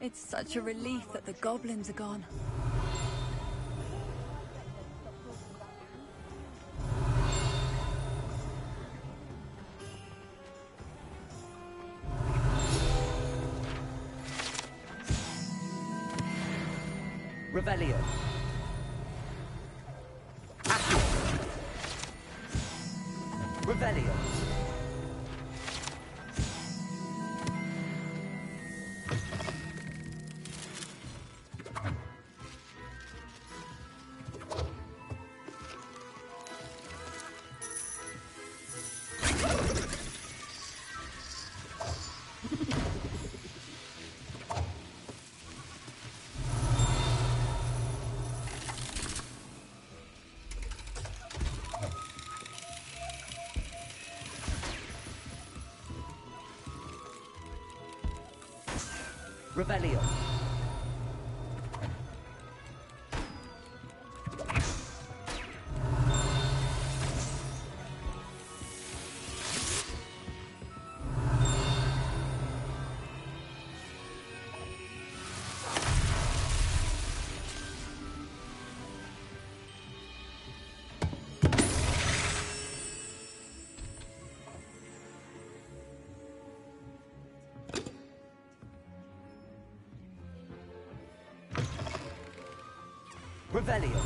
It's such a relief that the goblins are gone. Revelio. Revelio. Revelio. Revelio.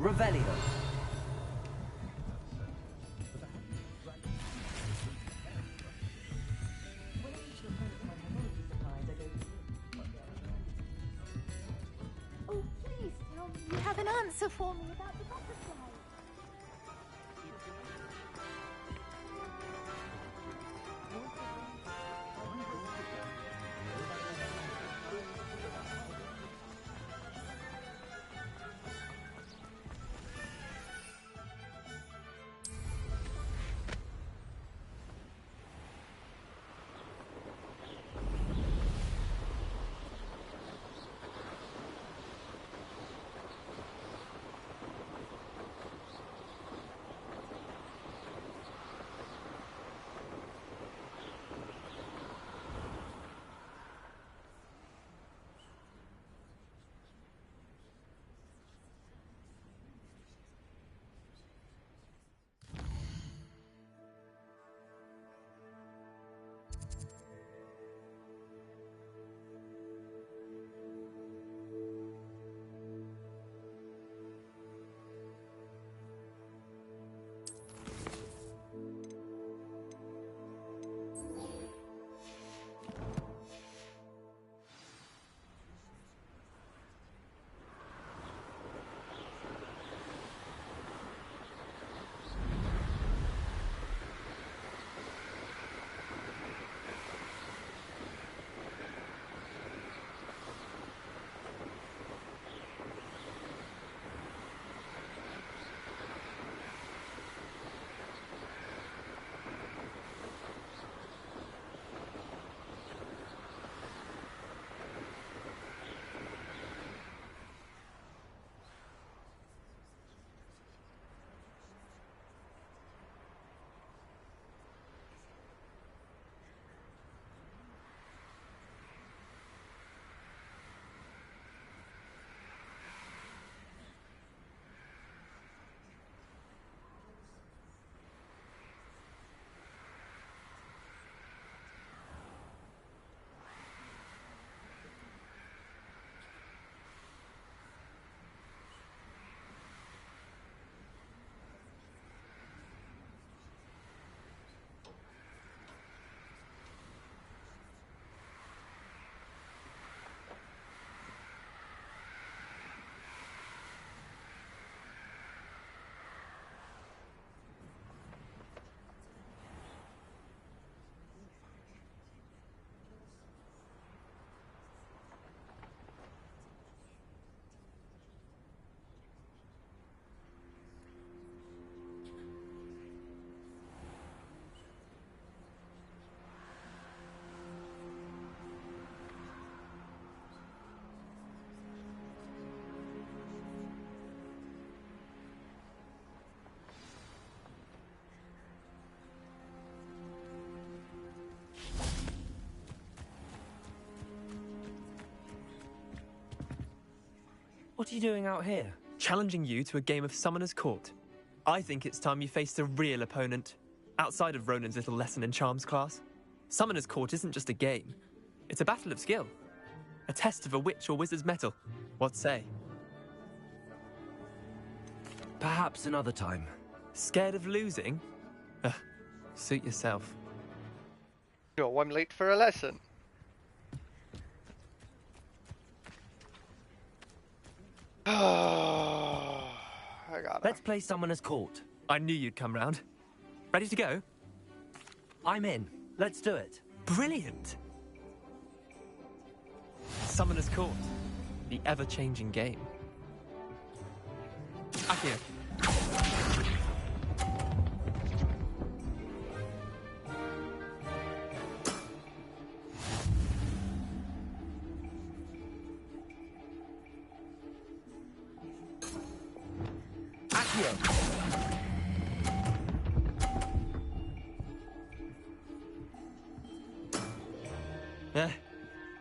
Revelio. Oh, please tell me you have an answer for me about the butterfly. What are you doing out here? Challenging you to a game of Summoner's Court. I think it's time you faced a real opponent, outside of Ronan's little lesson in charms class. Summoner's Court isn't just a game. It's a battle of skill. A test of a witch or wizard's mettle. What say? Perhaps another time. Scared of losing? Ugh, suit yourself. No, I'm late for a lesson. I got it. Let's play Summoner's Court. I knew you'd come round. Ready to go? I'm in. Let's do it. Brilliant! Summoner's Court. The ever-changing game. Accio.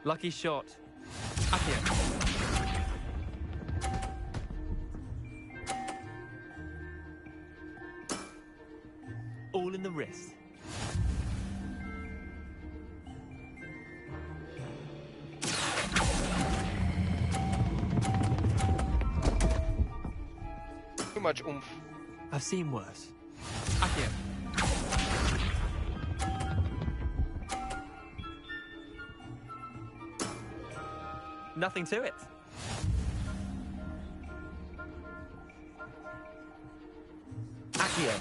Lucky shot. Accio. All in the wrist. Too much oomph. I've seen worse. Accio. Nothing to it. Accio.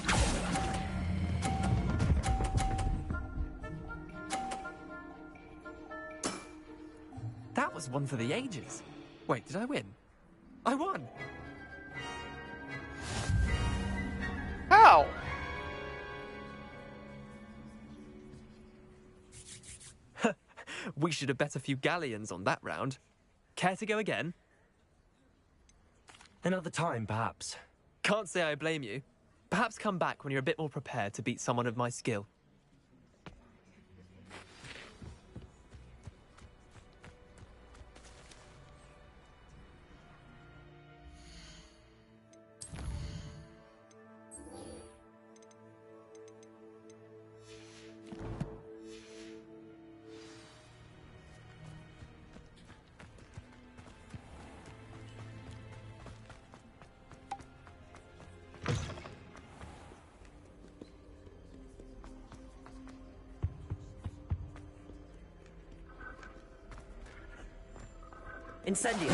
That was one for the ages. Wait, did I win? I won! How? We should have bet a few galleons on that round. Care to go again? Another time, perhaps. Can't say I blame you. Perhaps come back when you're a bit more prepared to beat someone of my skill. Incendio.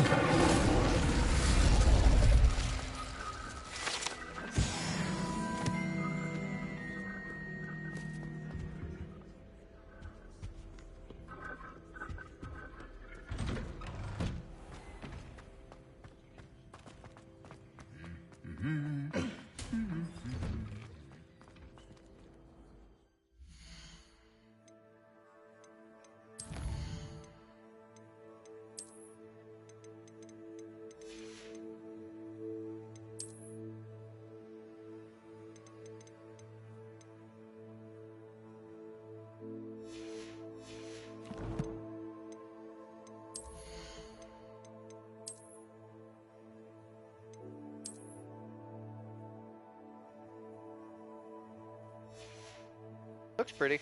Looks pretty.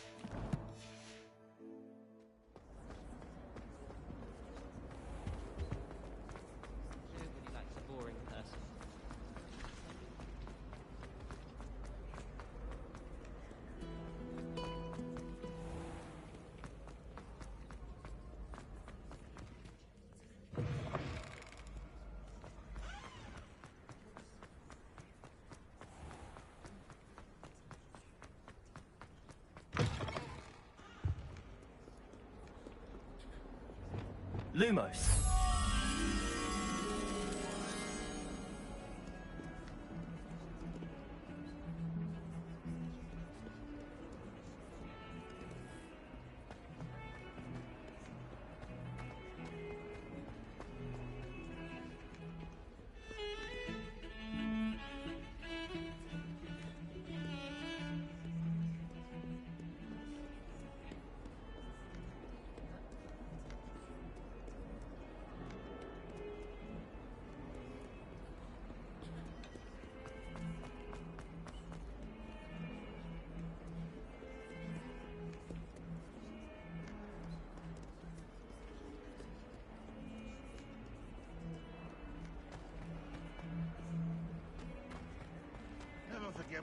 Nobody likes a boring person. Lumos.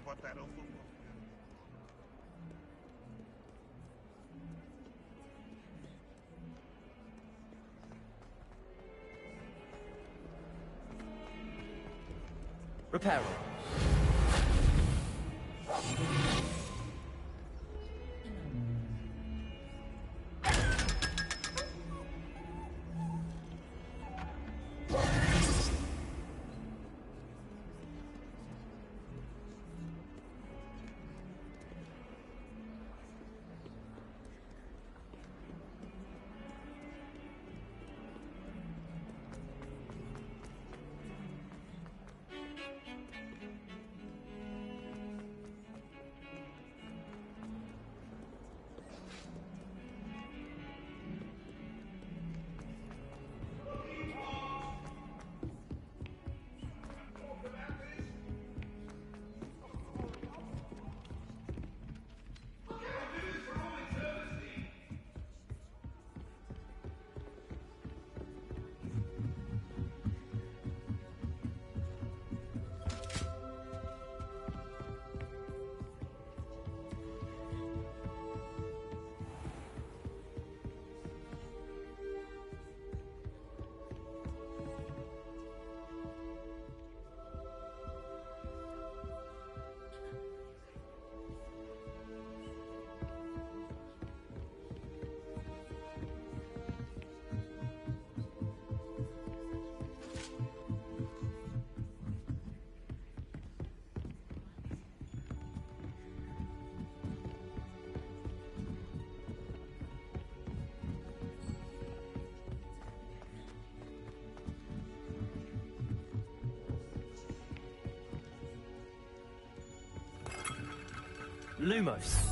botar o fogo. Reparo. Lumos.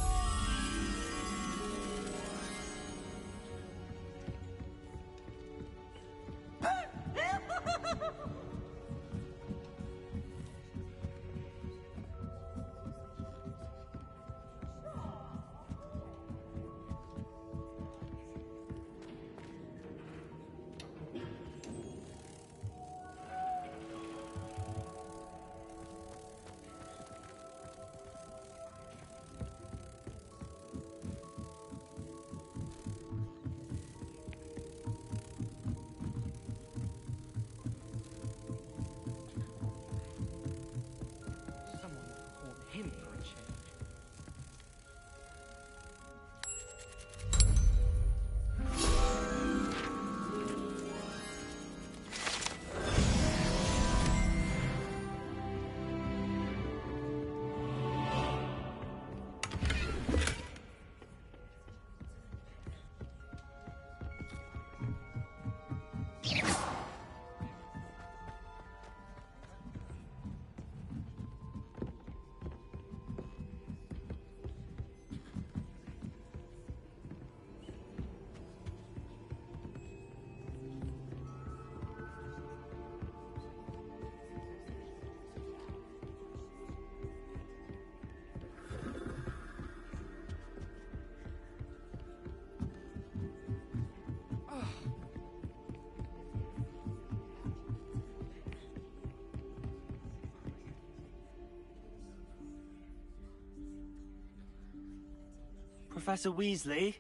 Professor Weasley?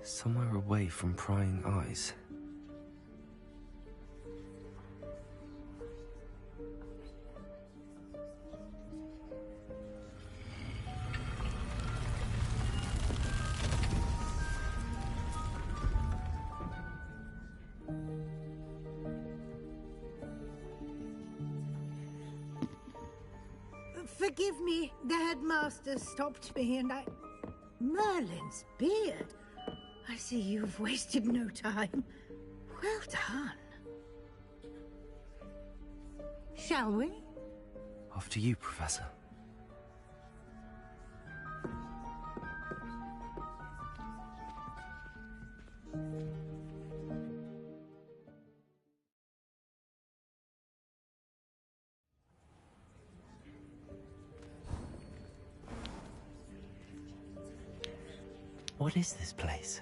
Somewhere away from prying eyes. Forgive me, the headmaster stopped me and I... Merlin's beard. I see you've wasted no time. Well done. Shall we? After you, Professor. What is this place?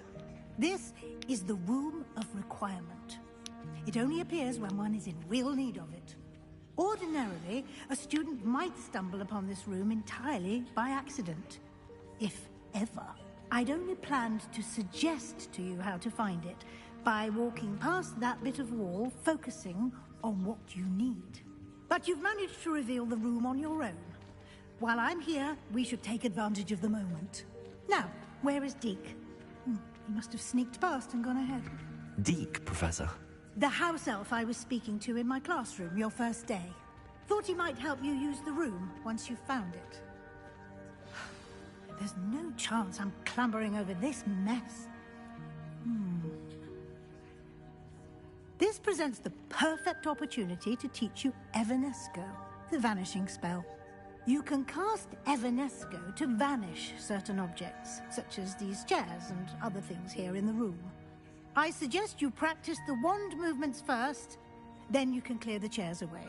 This is the Room of Requirement. It only appears when one is in real need of it. Ordinarily, a student might stumble upon this room entirely by accident. If ever. I'd only planned to suggest to you how to find it by walking past that bit of wall, focusing on what you need. But you've managed to reveal the room on your own. While I'm here, we should take advantage of the moment. Now, where is Deke? He must have sneaked past and gone ahead. Deke, Professor. The house elf I was speaking to in my classroom your first day. Thought he might help you use the room once you've found it. There's no chance I'm clambering over this mess. This presents the perfect opportunity to teach you Evanesco, the vanishing spell. You can cast Evanesco to vanish certain objects, such as these chairs and other things here in the room. I suggest you practice the wand movements first, then you can clear the chairs away.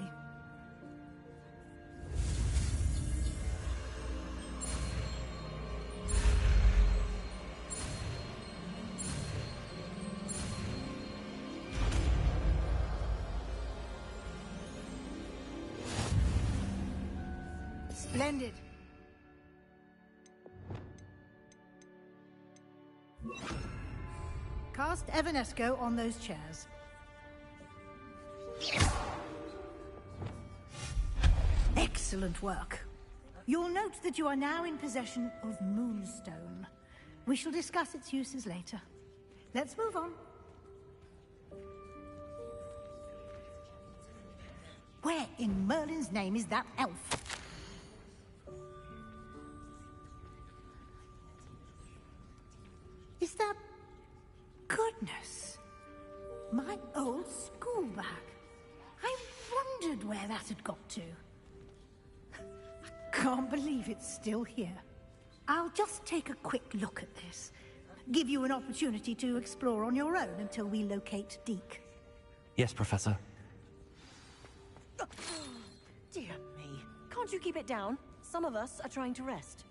Splendid. Cast Evanesco on those chairs. Excellent work. You'll note that you are now in possession of Moonstone. We shall discuss its uses later. Let's move on. Where in Merlin's name is that elf? Is that... Goodness! My old school bag. I wondered where that had got to. I can't believe it's still here. I'll just take a quick look at this. Give you an opportunity to explore on your own until we locate Deke. Yes, Professor. Dear me. Can't you keep it down? Some of us are trying to rest.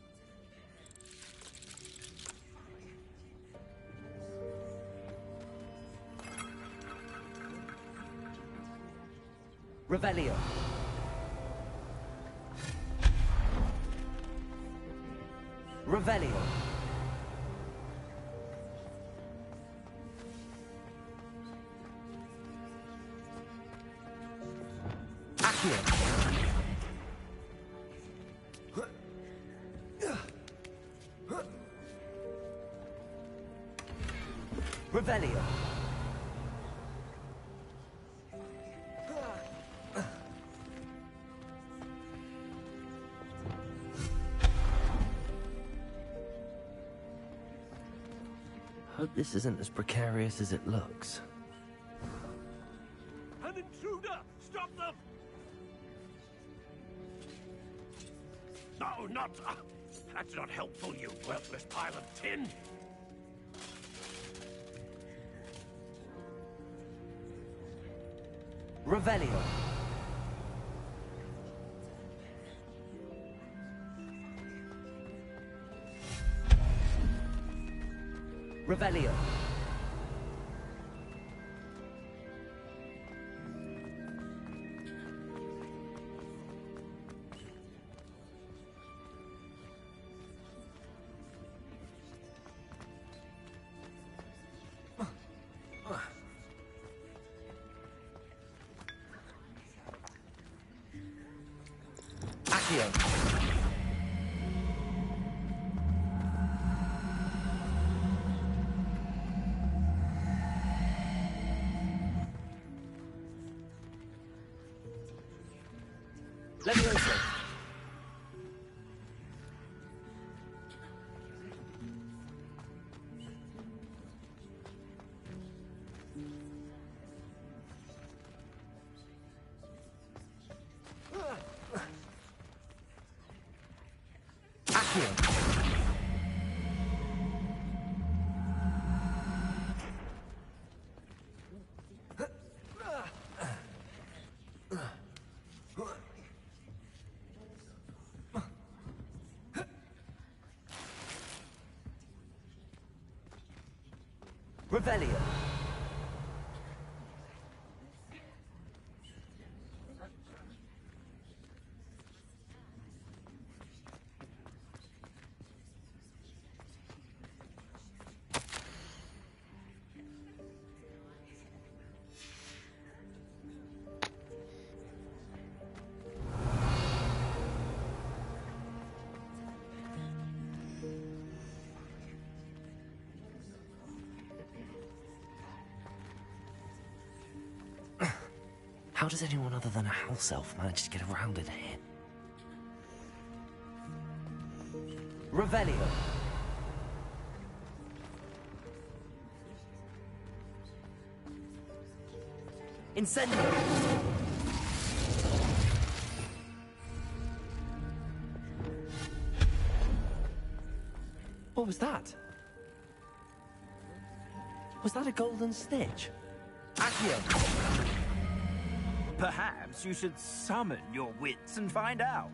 Revelio. Revelio. Accio. Revelio. Hope this isn't as precarious as it looks. An intruder! Stop them! No, not... that's not helpful, you worthless pile of tin! Revelio. Revelio. Accio. Levioso. Accio. Revelio. How does anyone other than a house elf manage to get around in here? Revelio. Incendio. What was that? Was that a golden snitch? Accio! Perhaps you should summon your wits and find out.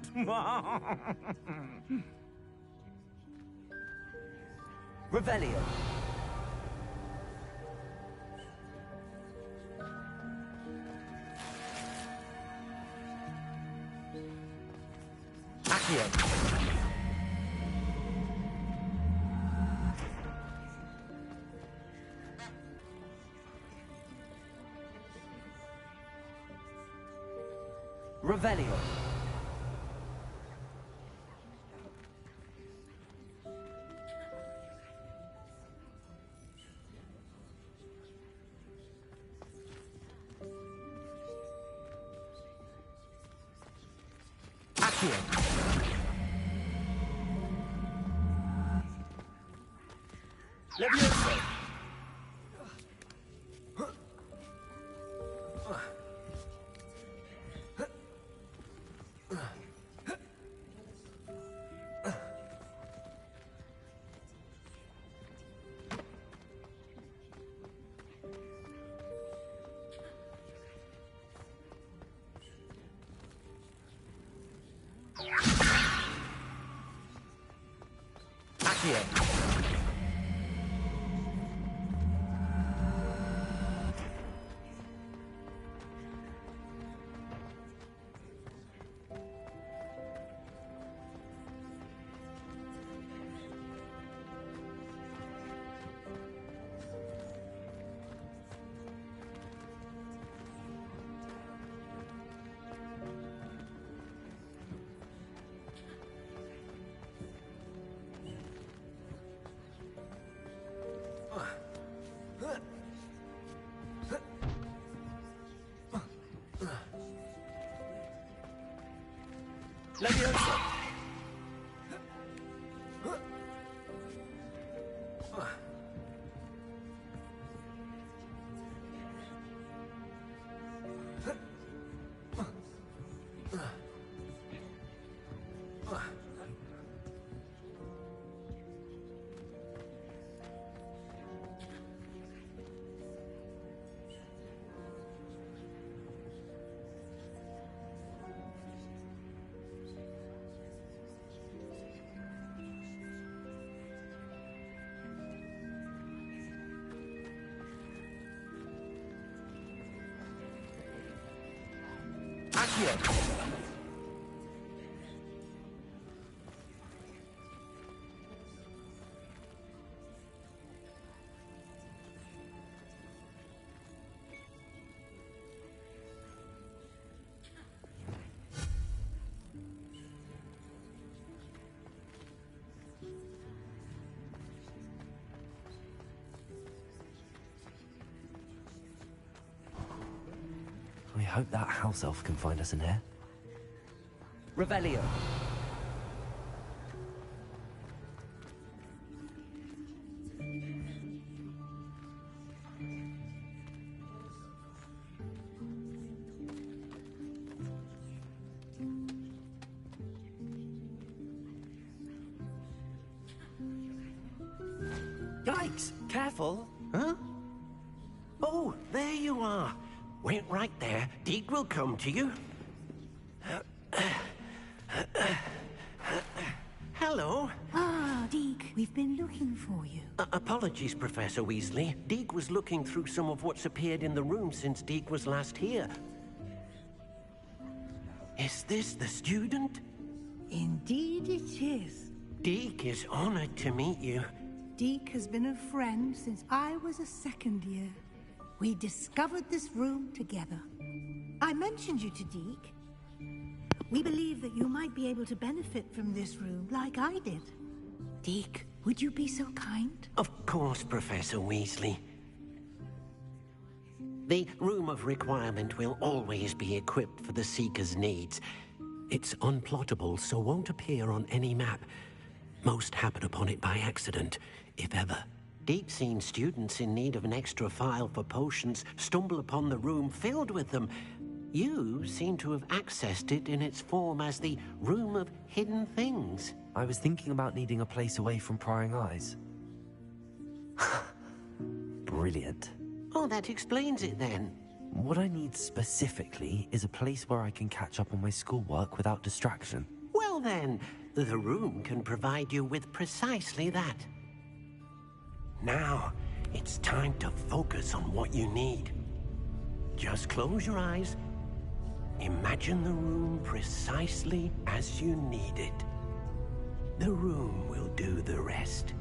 Revelio. Accio. Revelio. Accio. Levioso. Accio. Levioso. Accio. We hope that house elf can find us in here. Revelio. Yikes! Careful! Huh? Oh, there you are. Wait right there. Deke will come to you. Hello. Ah, Deke, we've been looking for you. Apologies, Professor Weasley. Deke was looking through some of what's appeared in the room since Deke was last here. Is this the student? Indeed it is. Deke is honored to meet you. Deke has been a friend since I was a second year. We discovered this room together. I mentioned you to Deke. We believe that you might be able to benefit from this room like I did. Deke, would you be so kind? Of course, Professor Weasley. The Room of Requirement will always be equipped for the Seeker's needs. It's unplottable, so won't appear on any map. Most happen upon it by accident, if ever. Deep-seen students in need of an extra file for potions stumble upon the room filled with them. You seem to have accessed it in its form as the Room of Hidden Things. I was thinking about needing a place away from prying eyes. Brilliant. Oh, that explains it then. What I need specifically is a place where I can catch up on my schoolwork without distraction. Well then, the room can provide you with precisely that. Now, it's time to focus on what you need. Just close your eyes. Imagine the room precisely as you need it. The room will do the rest.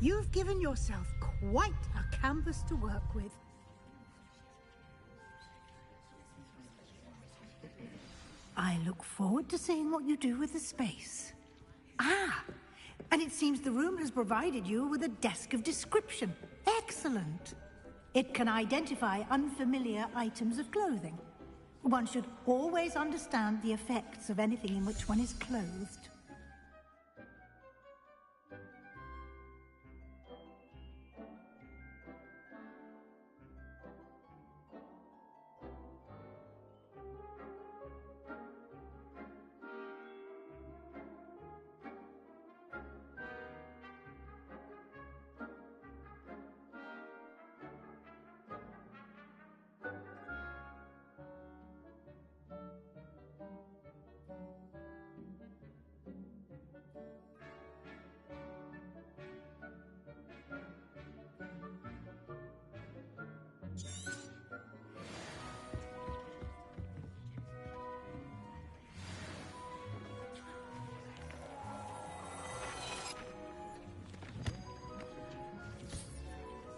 You've given yourself quite a canvas to work with. I look forward to seeing what you do with the space. Ah, and it seems the room has provided you with a desk of description. Excellent. It can identify unfamiliar items of clothing. One should always understand the effects of anything in which one is clothed.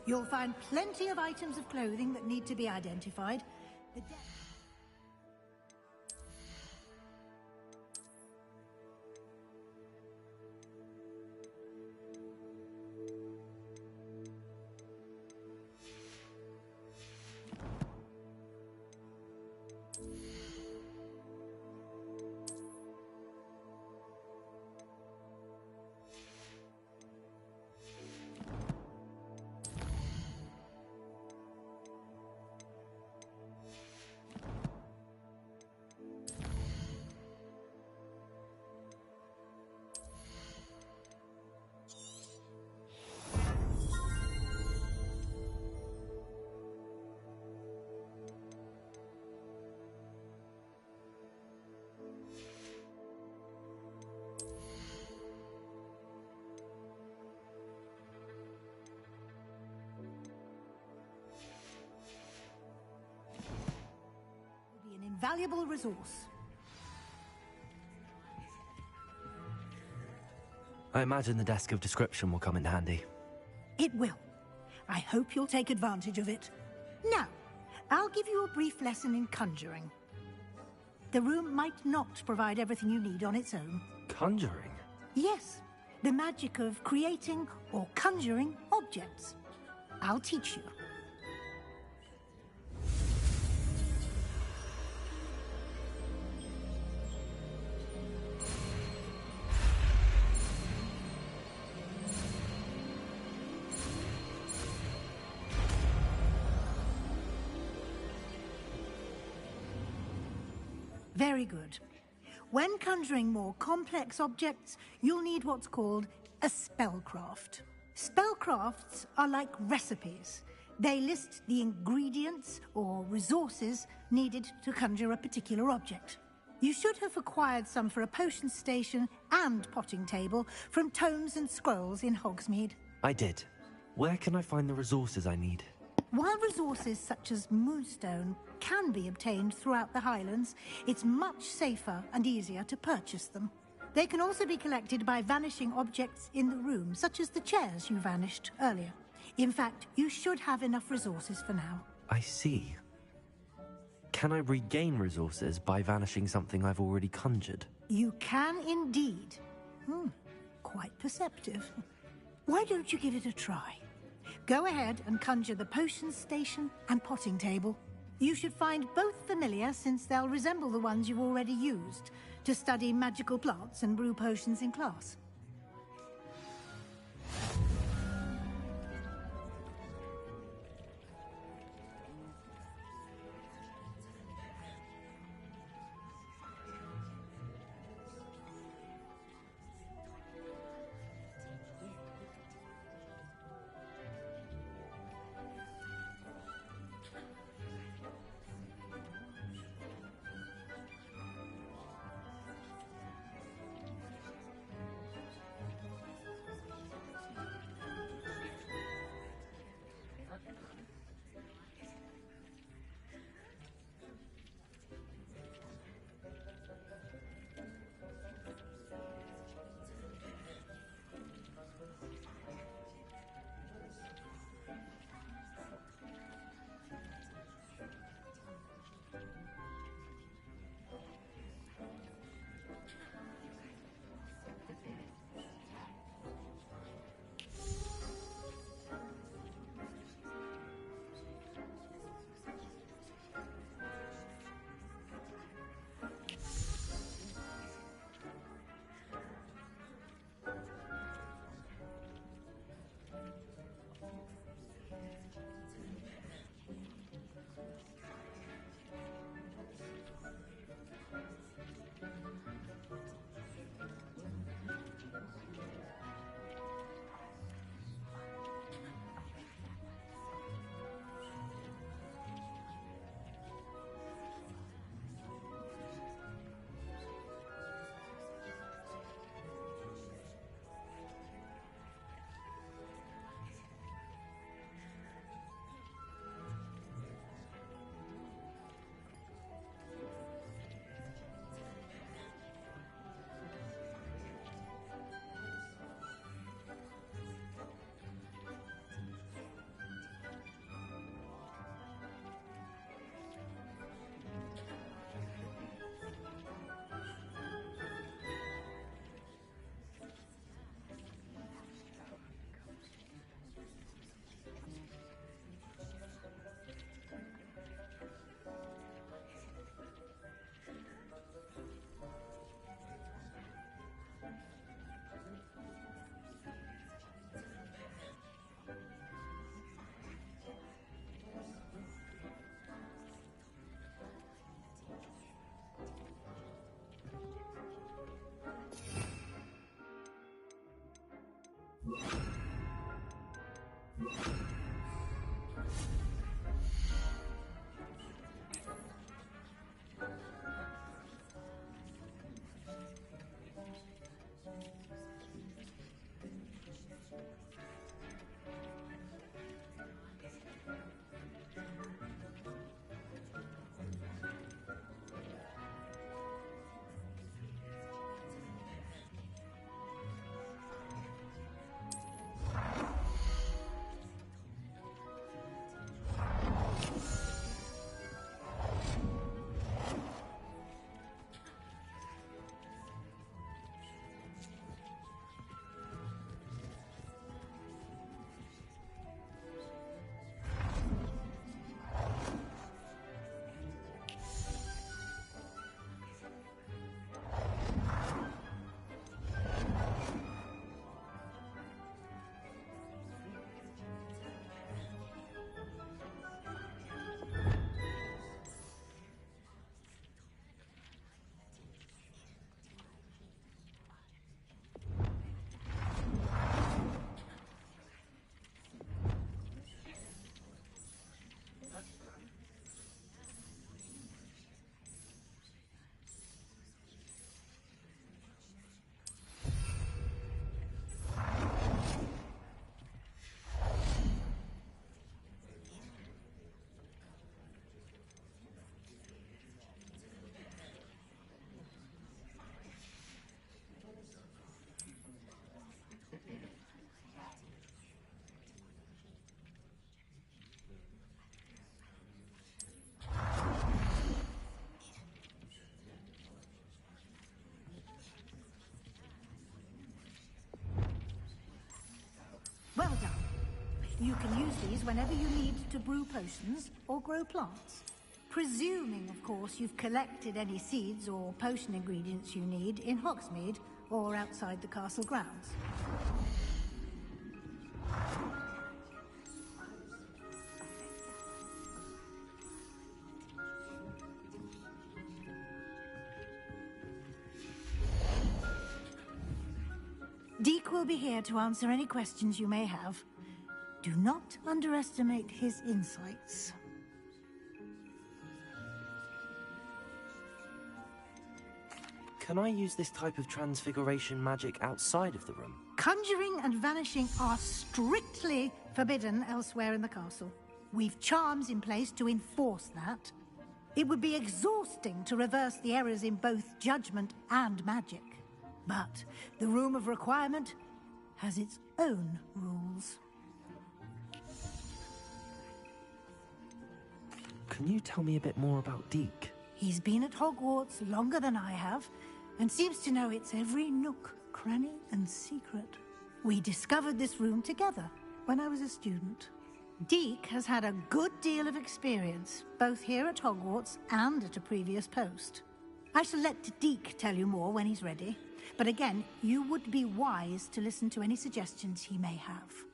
You'll find plenty of items of clothing that need to be identified. Valuable resource. I imagine the desk of description will come in handy. It will. I hope you'll take advantage of it. Now, I'll give you a brief lesson in conjuring. The room might not provide everything you need on its own. Conjuring? Yes, the magic of creating or conjuring objects. I'll teach you. Very good. When conjuring more complex objects, you'll need what's called a spellcraft. Spellcrafts are like recipes. They list the ingredients or resources needed to conjure a particular object. You should have acquired some for a potion station and potting table from tomes and scrolls in Hogsmeade. I did. Where can I find the resources I need? While resources such as Moonstone can be obtained throughout the Highlands, it's much safer and easier to purchase them. They can also be collected by vanishing objects in the room, such as the chairs you vanished earlier. In fact, you should have enough resources for now. I see. Can I regain resources by vanishing something I've already conjured? You can indeed. Quite perceptive. Why don't you give it a try? Go ahead and conjure the potion station and potting table. You should find both familiar, since they'll resemble the ones you've already used to study magical plants and brew potions in class. can use these whenever you need to brew potions or grow plants. Presuming, of course, you've collected any seeds or potion ingredients you need in Hogsmeade or outside the castle grounds. Deke will be here to answer any questions you may have. Do not underestimate his insights. Can I use this type of transfiguration magic outside of the room? Conjuring and vanishing are strictly forbidden elsewhere in the castle. We've charms in place to enforce that. It would be exhausting to reverse the errors in both judgment and magic. But the Room of Requirement has its own rules. Can you tell me a bit more about Deke? He's been at Hogwarts longer than I have, and seems to know its every nook, cranny, and secret. We discovered this room together when I was a student. Deke has had a good deal of experience, both here at Hogwarts and at a previous post. I shall let Deke tell you more when he's ready, but again, you would be wise to listen to any suggestions he may have.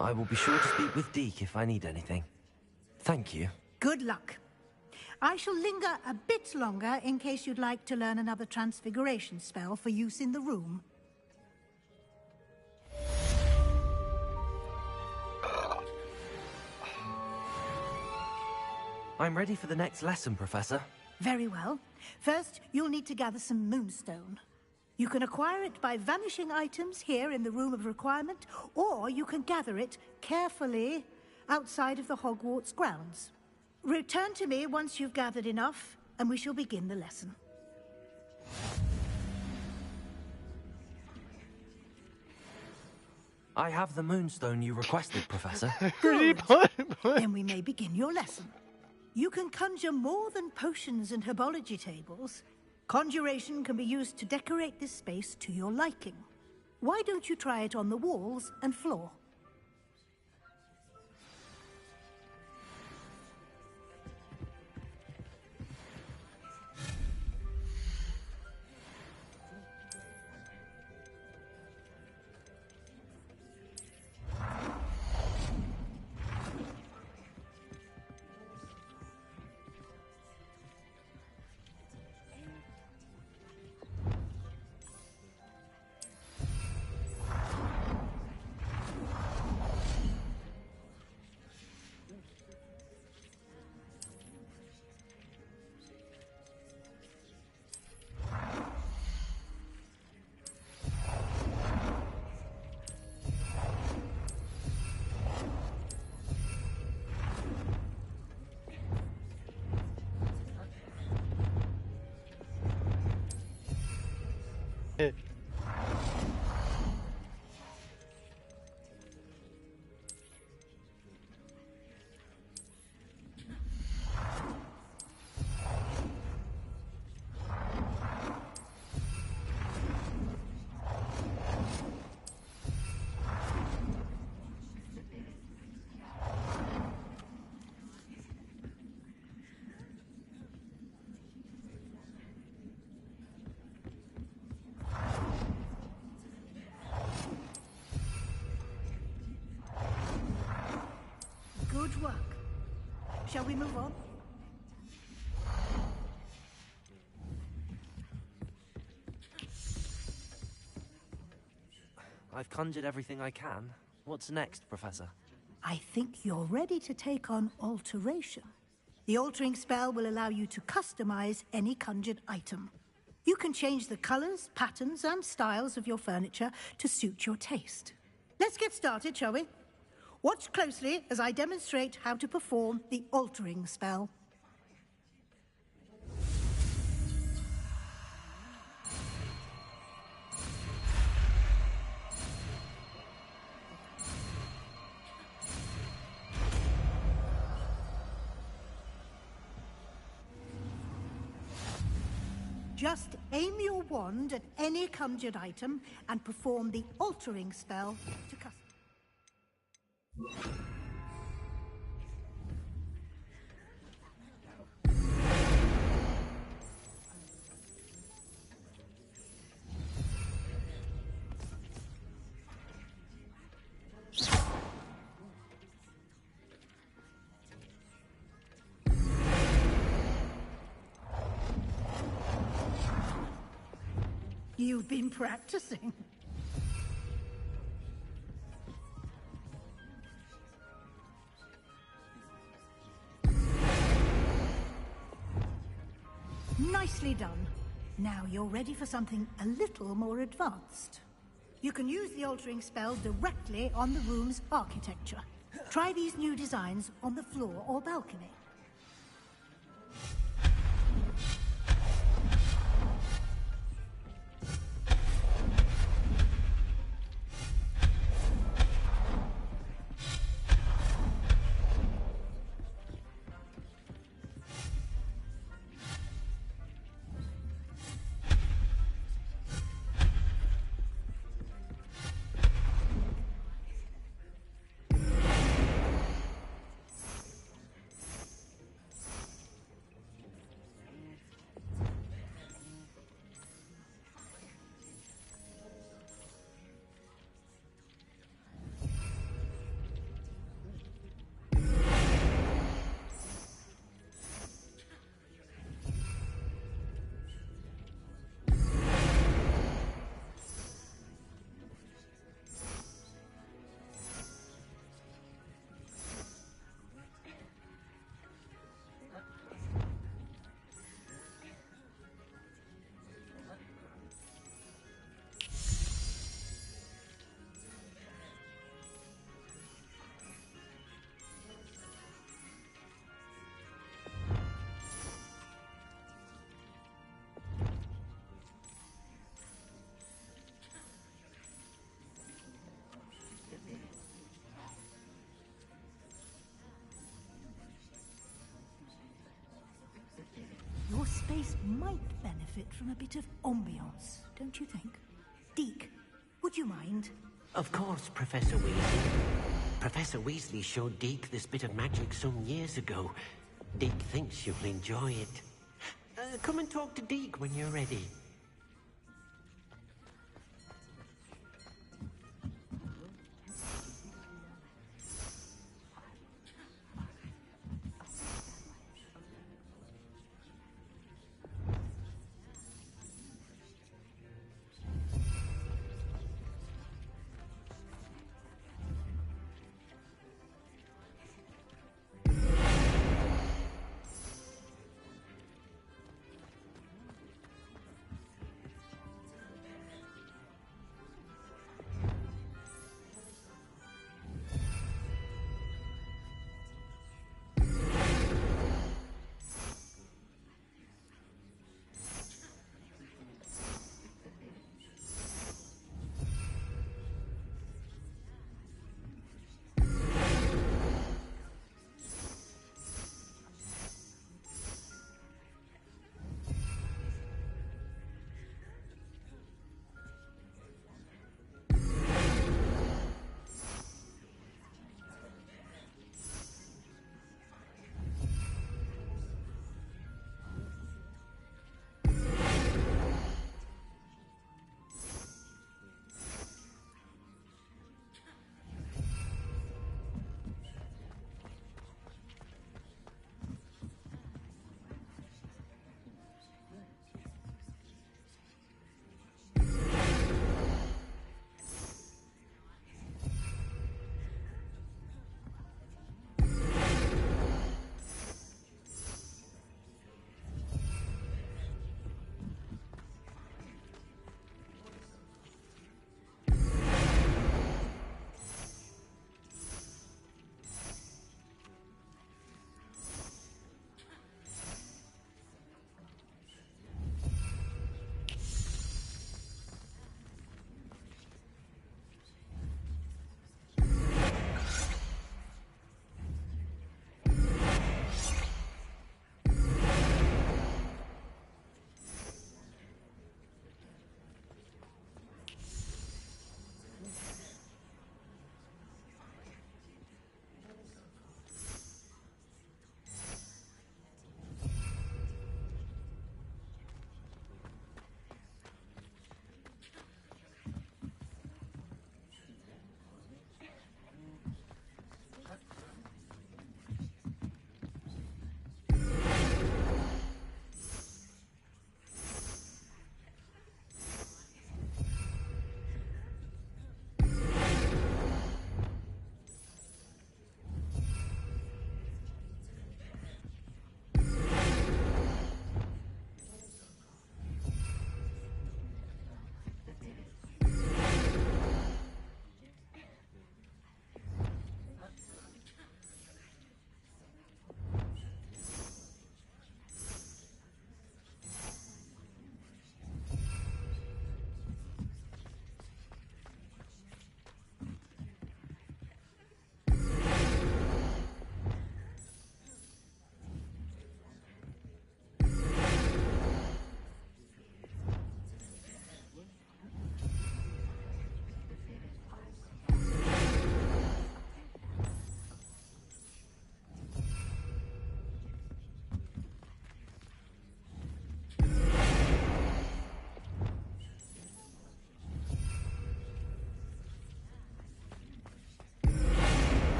I will be sure to speak with Deke if I need anything. Thank you. Good luck. I shall linger a bit longer in case you'd like to learn another transfiguration spell for use in the room. I'm ready for the next lesson, Professor. Very well. First, you'll need to gather some moonstone. You can acquire it by vanishing items here in the Room of Requirement, or you can gather it carefully outside of the Hogwarts grounds. Return to me once you've gathered enough, and we shall begin the lesson. I have the moonstone you requested, Professor. Good. Then we may begin your lesson. You can conjure more than potions and herbology tables. Conjuration can be used to decorate this space to your liking. Why don't you try it on the walls and floor? Good work. Shall we move on? I've conjured everything I can. What's next, Professor? I think you're ready to take on alteration. The altering spell will allow you to customize any conjured item. You can change the colors, patterns, and styles of your furniture to suit your taste. Let's get started, shall we? Watch closely as I demonstrate how to perform the altering spell. Just aim your wand at any conjured item and perform the altering spell to custom. You've been practicing. Nicely done. Now you're ready for something a little more advanced. You can use the altering spell directly on the room's architecture. Try these new designs on the floor or balcony. space might benefit from a bit of ambiance, don't you think? Deke, would you mind? Of course, Professor Weasley. Professor Weasley showed Deke this bit of magic some years ago. Deke thinks you'll enjoy it. Come and talk to Deke when you're ready.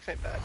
Physics ain't bad.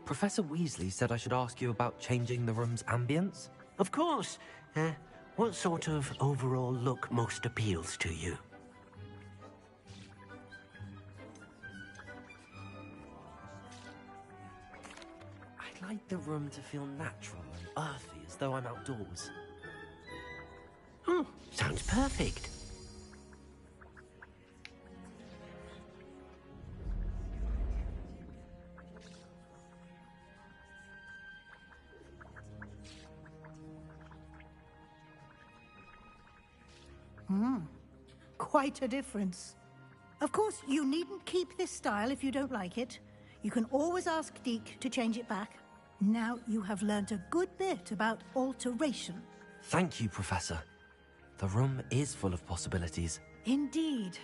Professor Weasley said I should ask you about changing the room's ambience. Of course. What sort of overall look most appeals to you? I'd like the room to feel natural and earthy, as though I'm outdoors. Oh, sounds perfect. Quite a difference. Of course, you needn't keep this style if you don't like it. You can always ask Deke to change it back. Now you have learnt a good bit about alteration. Thank you, Professor. The room is full of possibilities. Indeed.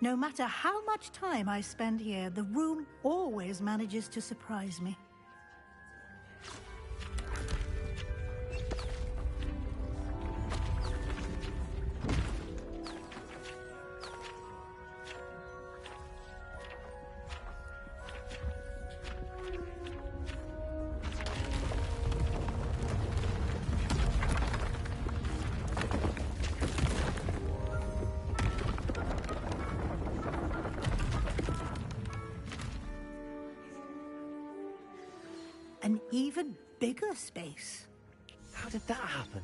No matter how much time I spend here, the room always manages to surprise me. An even bigger space. How did that happen?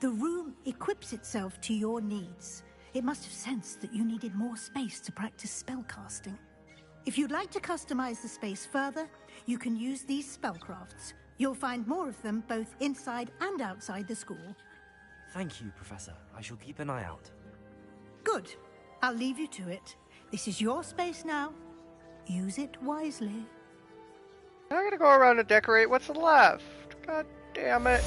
The room equips itself to your needs. It must have sensed that you needed more space to practice spellcasting. If you'd like to customize the space further, you can use these spellcrafts. You'll find more of them both inside and outside the school. Thank you, Professor. I shall keep an eye out. Good. I'll leave you to it. This is your space now. Use it wisely. I'm gonna go around and decorate what's left. God damn it.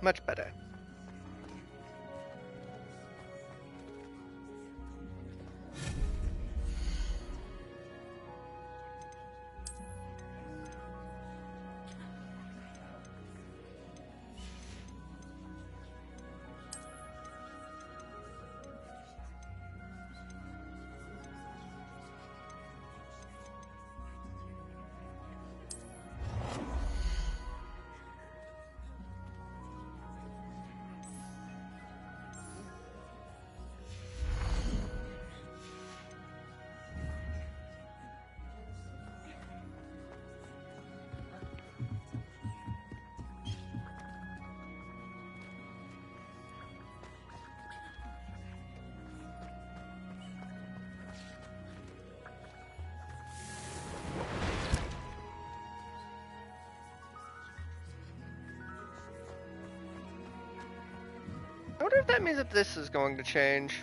Much better. I wonder if that means that this is going to change.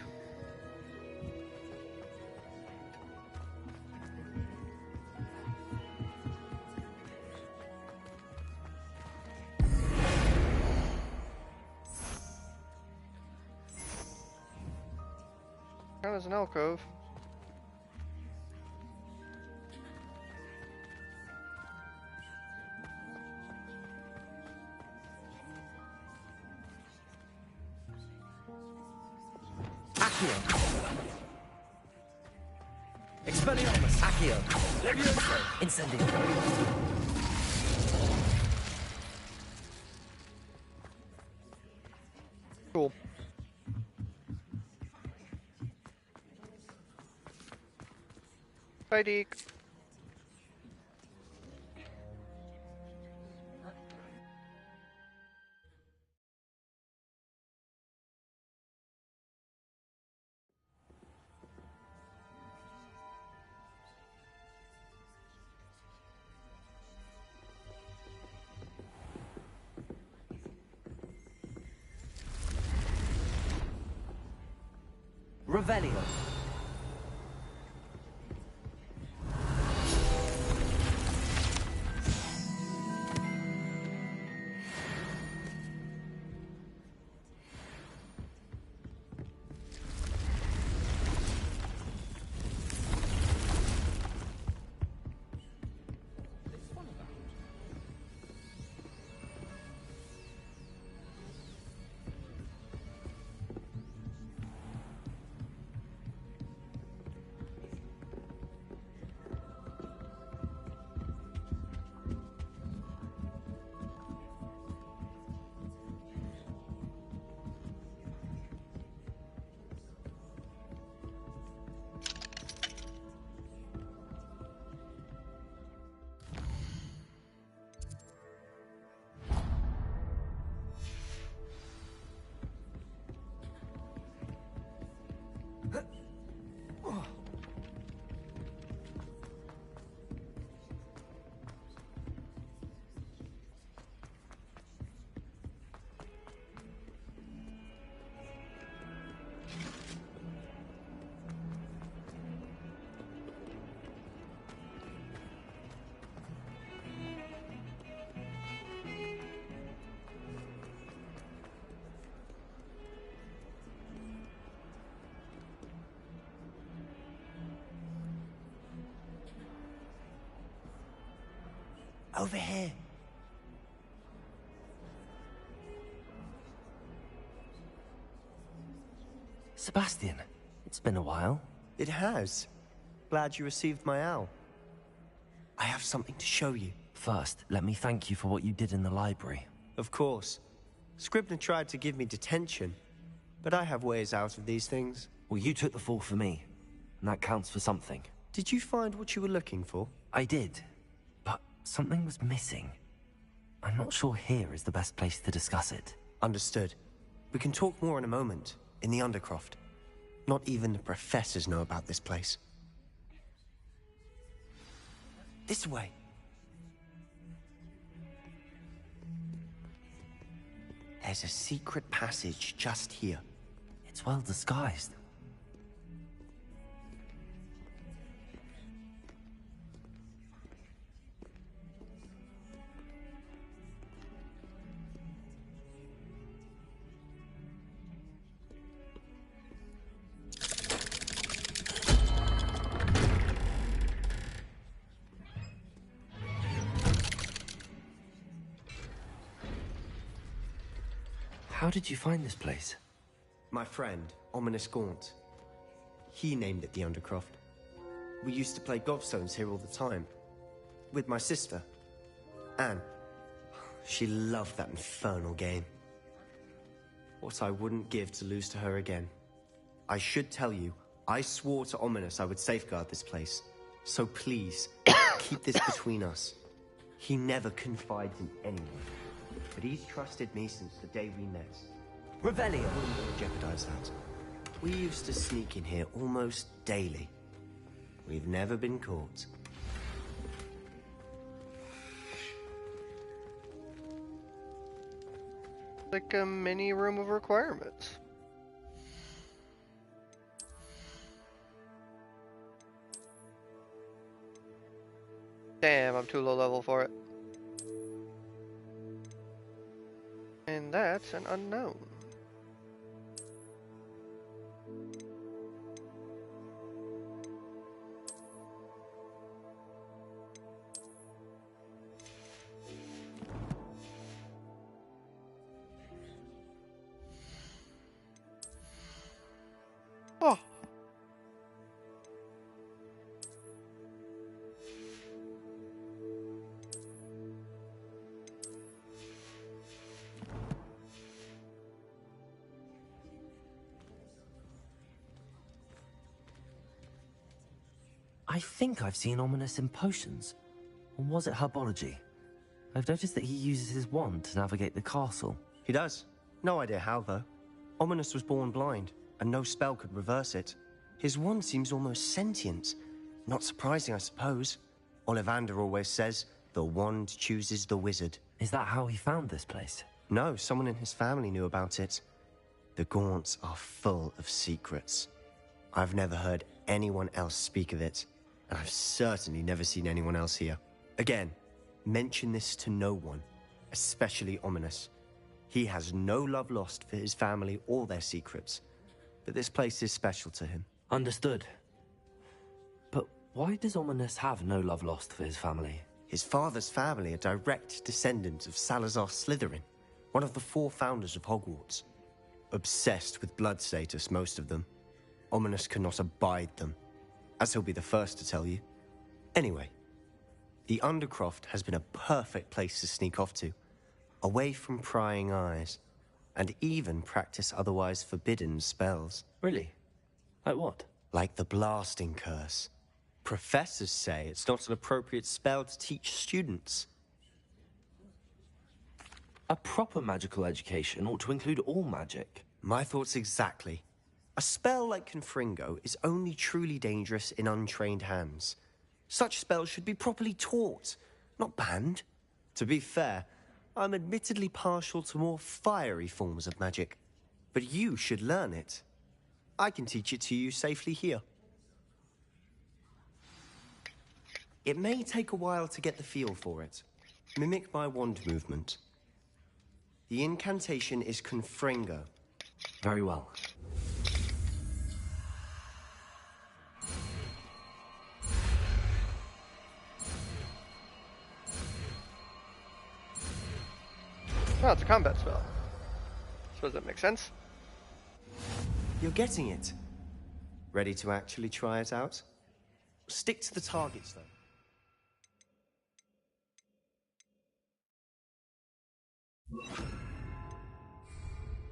That was an alcove. Expelliarmus! Accio! Levioso! Incendio! Cool. Bye, Deke. Revelio. Over here. Sebastian, it's been a while. It has. Glad you received my owl. I have something to show you. First, let me thank you for what you did in the library. Of course. Scribner tried to give me detention, but I have ways out of these things. Well, you took the fall for me, and that counts for something. Did you find what you were looking for? I did, but something was missing. I'm not sure here is the best place to discuss it. Understood. We can talk more in a moment, in the Undercroft. Not even the professors know about this place. This way. There's a secret passage just here. It's well disguised. How did you find this place? My friend, Ominous Gaunt. He named it the Undercroft. We used to play gobstones here all the time. With my sister, Anne. She loved that infernal game. What I wouldn't give to lose to her again. I should tell you, I swore to Ominous I would safeguard this place. So please, keep this between us. He never confides in anyone. But he's trusted me since the day we met. Revelio! I wouldn't want to jeopardize that. We used to sneak in here almost daily. We've never been caught. Like a mini room of requirements. Damn, I'm too low level for it. And that's an unknown. Oh. I think I've seen Ominous in potions. Or was it herbology? I've noticed that he uses his wand to navigate the castle. He does. No idea how, though. Ominous was born blind, and no spell could reverse it. His wand seems almost sentient. Not surprising, I suppose. Ollivander always says, the wand chooses the wizard. Is that how he found this place? No, someone in his family knew about it. The Gaunts are full of secrets. I've never heard anyone else speak of it, and I've certainly never seen anyone else here. Again, mention this to no one, especially Ominous. He has no love lost for his family or their secrets, but this place is special to him. Understood. But why does Ominous have no love lost for his family? His father's family are direct descendants of Salazar Slytherin, one of the 4 founders of Hogwarts. Obsessed with blood status, most of them. Ominous cannot abide them, as he'll be the first to tell you. Anyway, the Undercroft has been a perfect place to sneak off to, away from prying eyes, and even practice otherwise forbidden spells. Really? Like what? Like the blasting curse. Professors say it's not an appropriate spell to teach students. A proper magical education ought to include all magic. My thoughts exactly. A spell like Confringo is only truly dangerous in untrained hands. Such spells should be properly taught, not banned. To be fair, I'm admittedly partial to more fiery forms of magic, but you should learn it. I can teach it to you safely here. It may take a while to get the feel for it. Mimic my wand movement. The incantation is Confringo. Very well. Oh, it's a combat spell. Suppose that makes sense. You're getting it. Ready to actually try it out? Stick to the targets, though.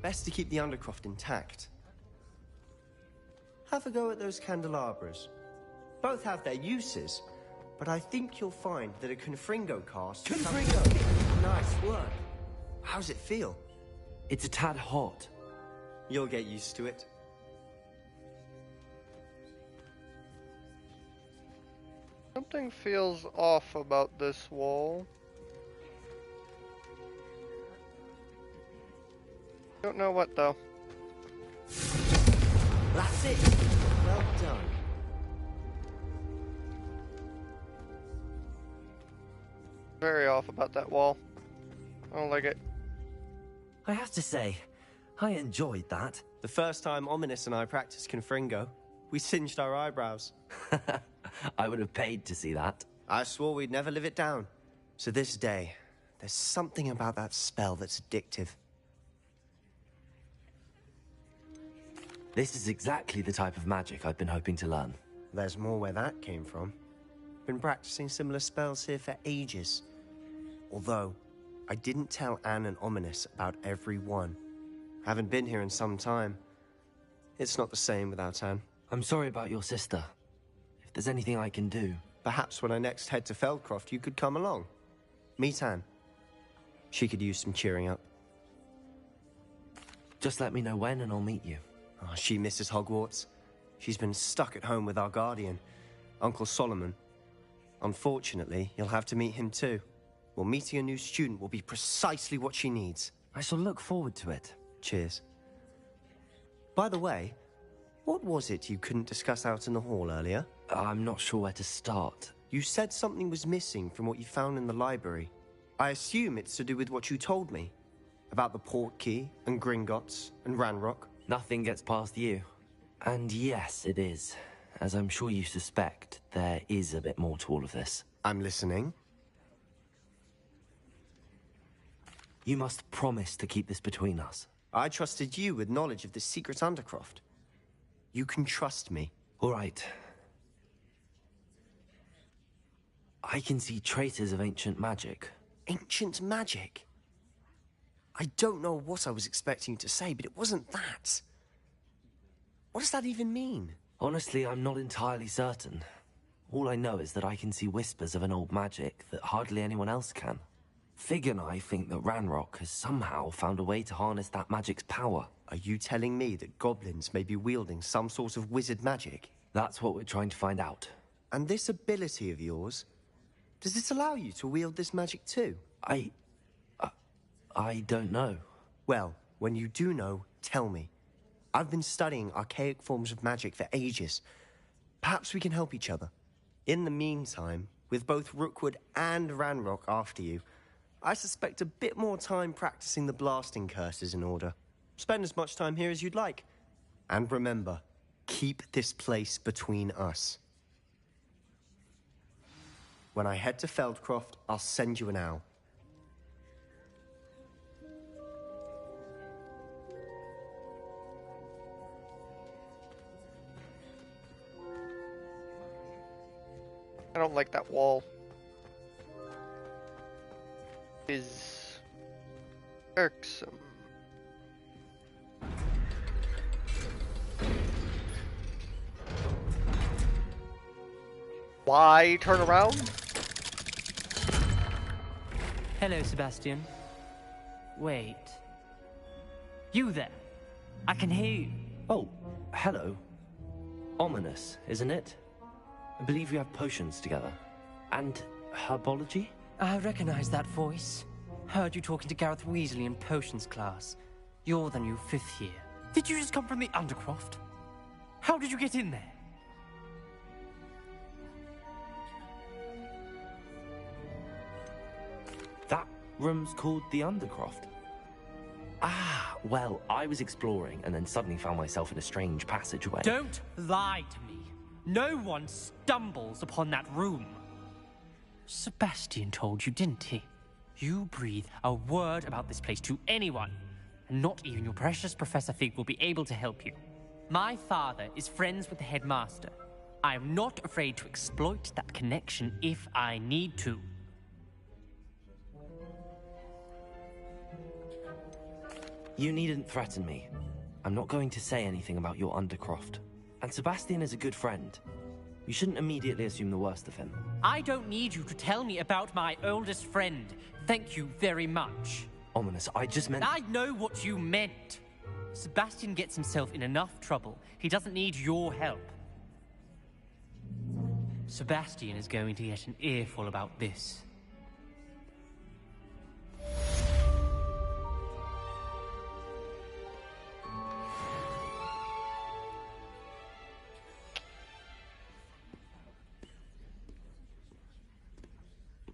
Best to keep the Undercroft intact. Have a go at those candelabras. Both have their uses, but I think you'll find that a Confringo cast... Confringo! Nice work. How's it feel? It's a tad hot. You'll get used to it. Something feels off about this wall. Don't know what, though. That's it! Well done. Very off about that wall. I don't like it. I have to say, I enjoyed that. The first time Ominous and I practiced Confringo, we singed our eyebrows. I would have paid to see that. I swore we'd never live it down. To this day, there's something about that spell that's addictive. This is exactly the type of magic I've been hoping to learn. There's more where that came from. Been practicing similar spells here for ages. Although, I didn't tell Anne and Ominous about every one. Haven't been here in some time. It's not the same without Anne. I'm sorry about your sister. If there's anything I can do... Perhaps when I next head to Feldcroft, you could come along. Meet Anne. She could use some cheering up. Just let me know when and I'll meet you. Oh, she misses Hogwarts. She's been stuck at home with our guardian, Uncle Solomon. Unfortunately, you'll have to meet him too. Well, meeting a new student will be precisely what she needs. I shall look forward to it. Cheers. By the way, what was it you couldn't discuss out in the hall earlier? I'm not sure where to start. You said something was missing from what you found in the library. I assume it's to do with what you told me. About the Portkey, and Gringotts, and Ranrock. Nothing gets past you. And yes, it is. As I'm sure you suspect, there is a bit more to all of this. I'm listening. You must promise to keep this between us. I trusted you with knowledge of the secret Undercroft. You can trust me. All right. I can see traces of ancient magic. Ancient magic? I don't know what I was expecting you to say, but it wasn't that. What does that even mean? Honestly, I'm not entirely certain. All I know is that I can see whispers of an old magic that hardly anyone else can. Fig and I think that Ranrock has somehow found a way to harness that magic's power. Are you telling me that goblins may be wielding some sort of wizard magic? That's what we're trying to find out. And this ability of yours, does it allow you to wield this magic too? I don't know. Well, when you do know, tell me. I've been studying archaic forms of magic for ages. Perhaps we can help each other. In the meantime, with both Rookwood and Ranrock after you, I suspect a bit more time practicing the blasting curse is in order. Spend as much time here as you'd like. And remember, keep this place between us. When I head to Feldcroft, I'll send you an owl. I don't like that wall. Is irksome. Why turn around? Hello, Sebastian. Wait. You there? I can hear you. Oh, hello. Ominous, isn't it? I believe we have potions together. And herbology? I recognize that voice. Heard you talking to Gareth Weasley in potions class. You're the new 5th year. Did you just come from the Undercroft? How did you get in there? That room's called the Undercroft. Ah, well, I was exploring and then suddenly found myself in a strange passageway. Don't lie to me. No one stumbles upon that room. Sebastian told you, didn't he? You breathe a word about this place to anyone, and not even your precious Professor Fig will be able to help you. My father is friends with the headmaster. I am not afraid to exploit that connection if I need to. You needn't threaten me. I'm not going to say anything about your Undercroft. And Sebastian is a good friend. You shouldn't immediately assume the worst of him. I don't need you to tell me about my oldest friend. Thank you very much. Ominous, I just meant... I know what you meant. Sebastian gets himself in enough trouble. He doesn't need your help. Sebastian is going to get an earful about this.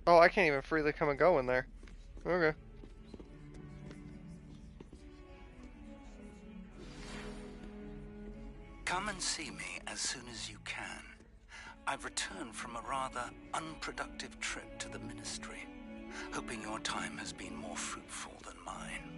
Oh, I can't even freely come and go in there. Okay. Come and see me as soon as you can. I've returned from a rather unproductive trip to the Ministry, hoping your time has been more fruitful than mine.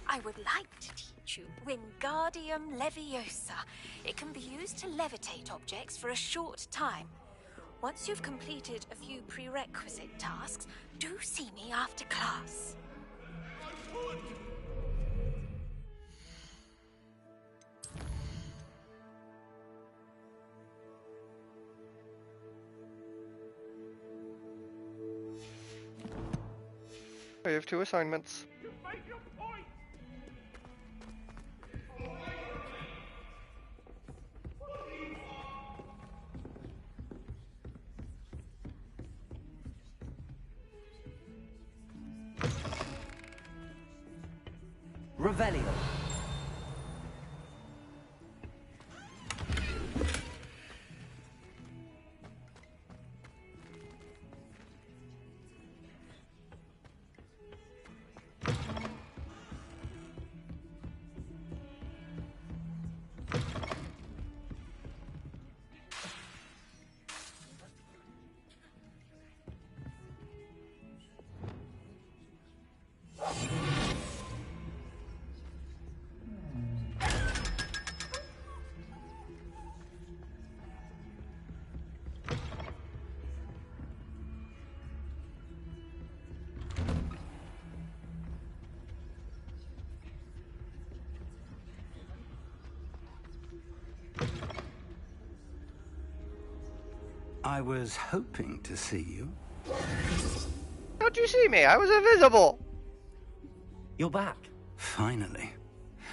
I would like to teach you Wingardium Leviosa. It can be used to levitate objects for a short time. Once you've completed a few prerequisite tasks, do see me after class. I have 2 assignments. Revelio. I was hoping to see you. How'd you see me? I was invisible. You're back. Finally.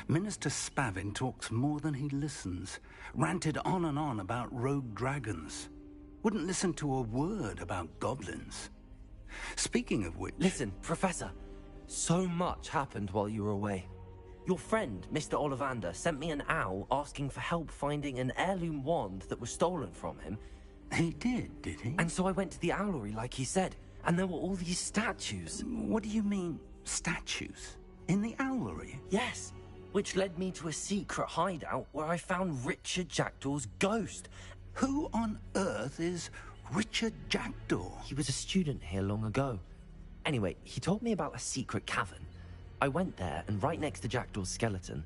Minister Spavin talks more than he listens. Ranted on and on about rogue dragons. Wouldn't listen to a word about goblins. Speaking of which... Listen, Professor. So much happened while you were away. Your friend, Mr. Ollivander, sent me an owl asking for help finding an heirloom wand that was stolen from him. He did he? And so I went to the owlery like he said, and there were all these statues. What do you mean, statues? In the owlery? Yes, which led me to a secret hideout where I found Richard Jackdaw's ghost. Who on earth is Richard Jackdaw? He was a student here long ago. Anyway, he told me about a secret cavern. I went there, and right next to Jackdaw's skeleton,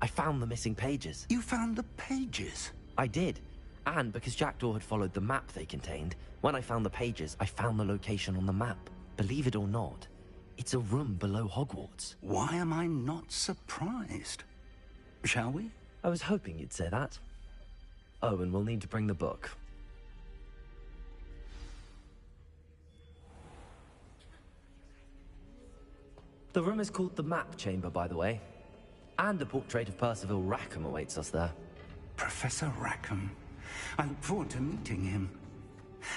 I found the missing pages. You found the pages? I did. And because Jackdaw had followed the map they contained, when I found the pages, I found the location on the map. Believe it or not. It's a room below Hogwarts. Why am I not surprised? Shall we? I was hoping you'd say that. Oh, and we'll need to bring the book. The room is called the Map Chamber, by the way. And a portrait of Percival Rackham awaits us there. Professor Rackham. I look forward to meeting him.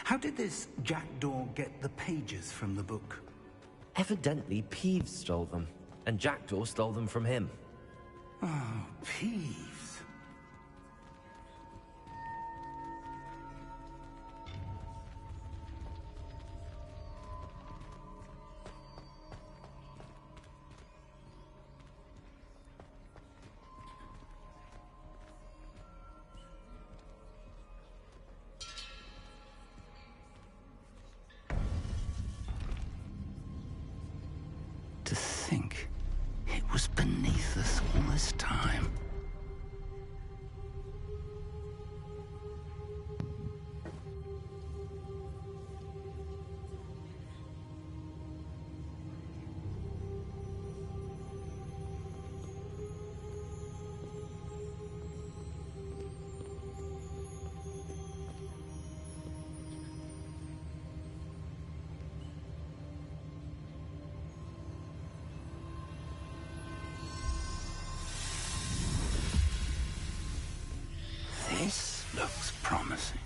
How did this jackdaw get the pages from the book? Evidently, Peeves stole them, and Jackdaw stole them from him. Oh, Peeves. To think it was beneath us all this time. This looks promising.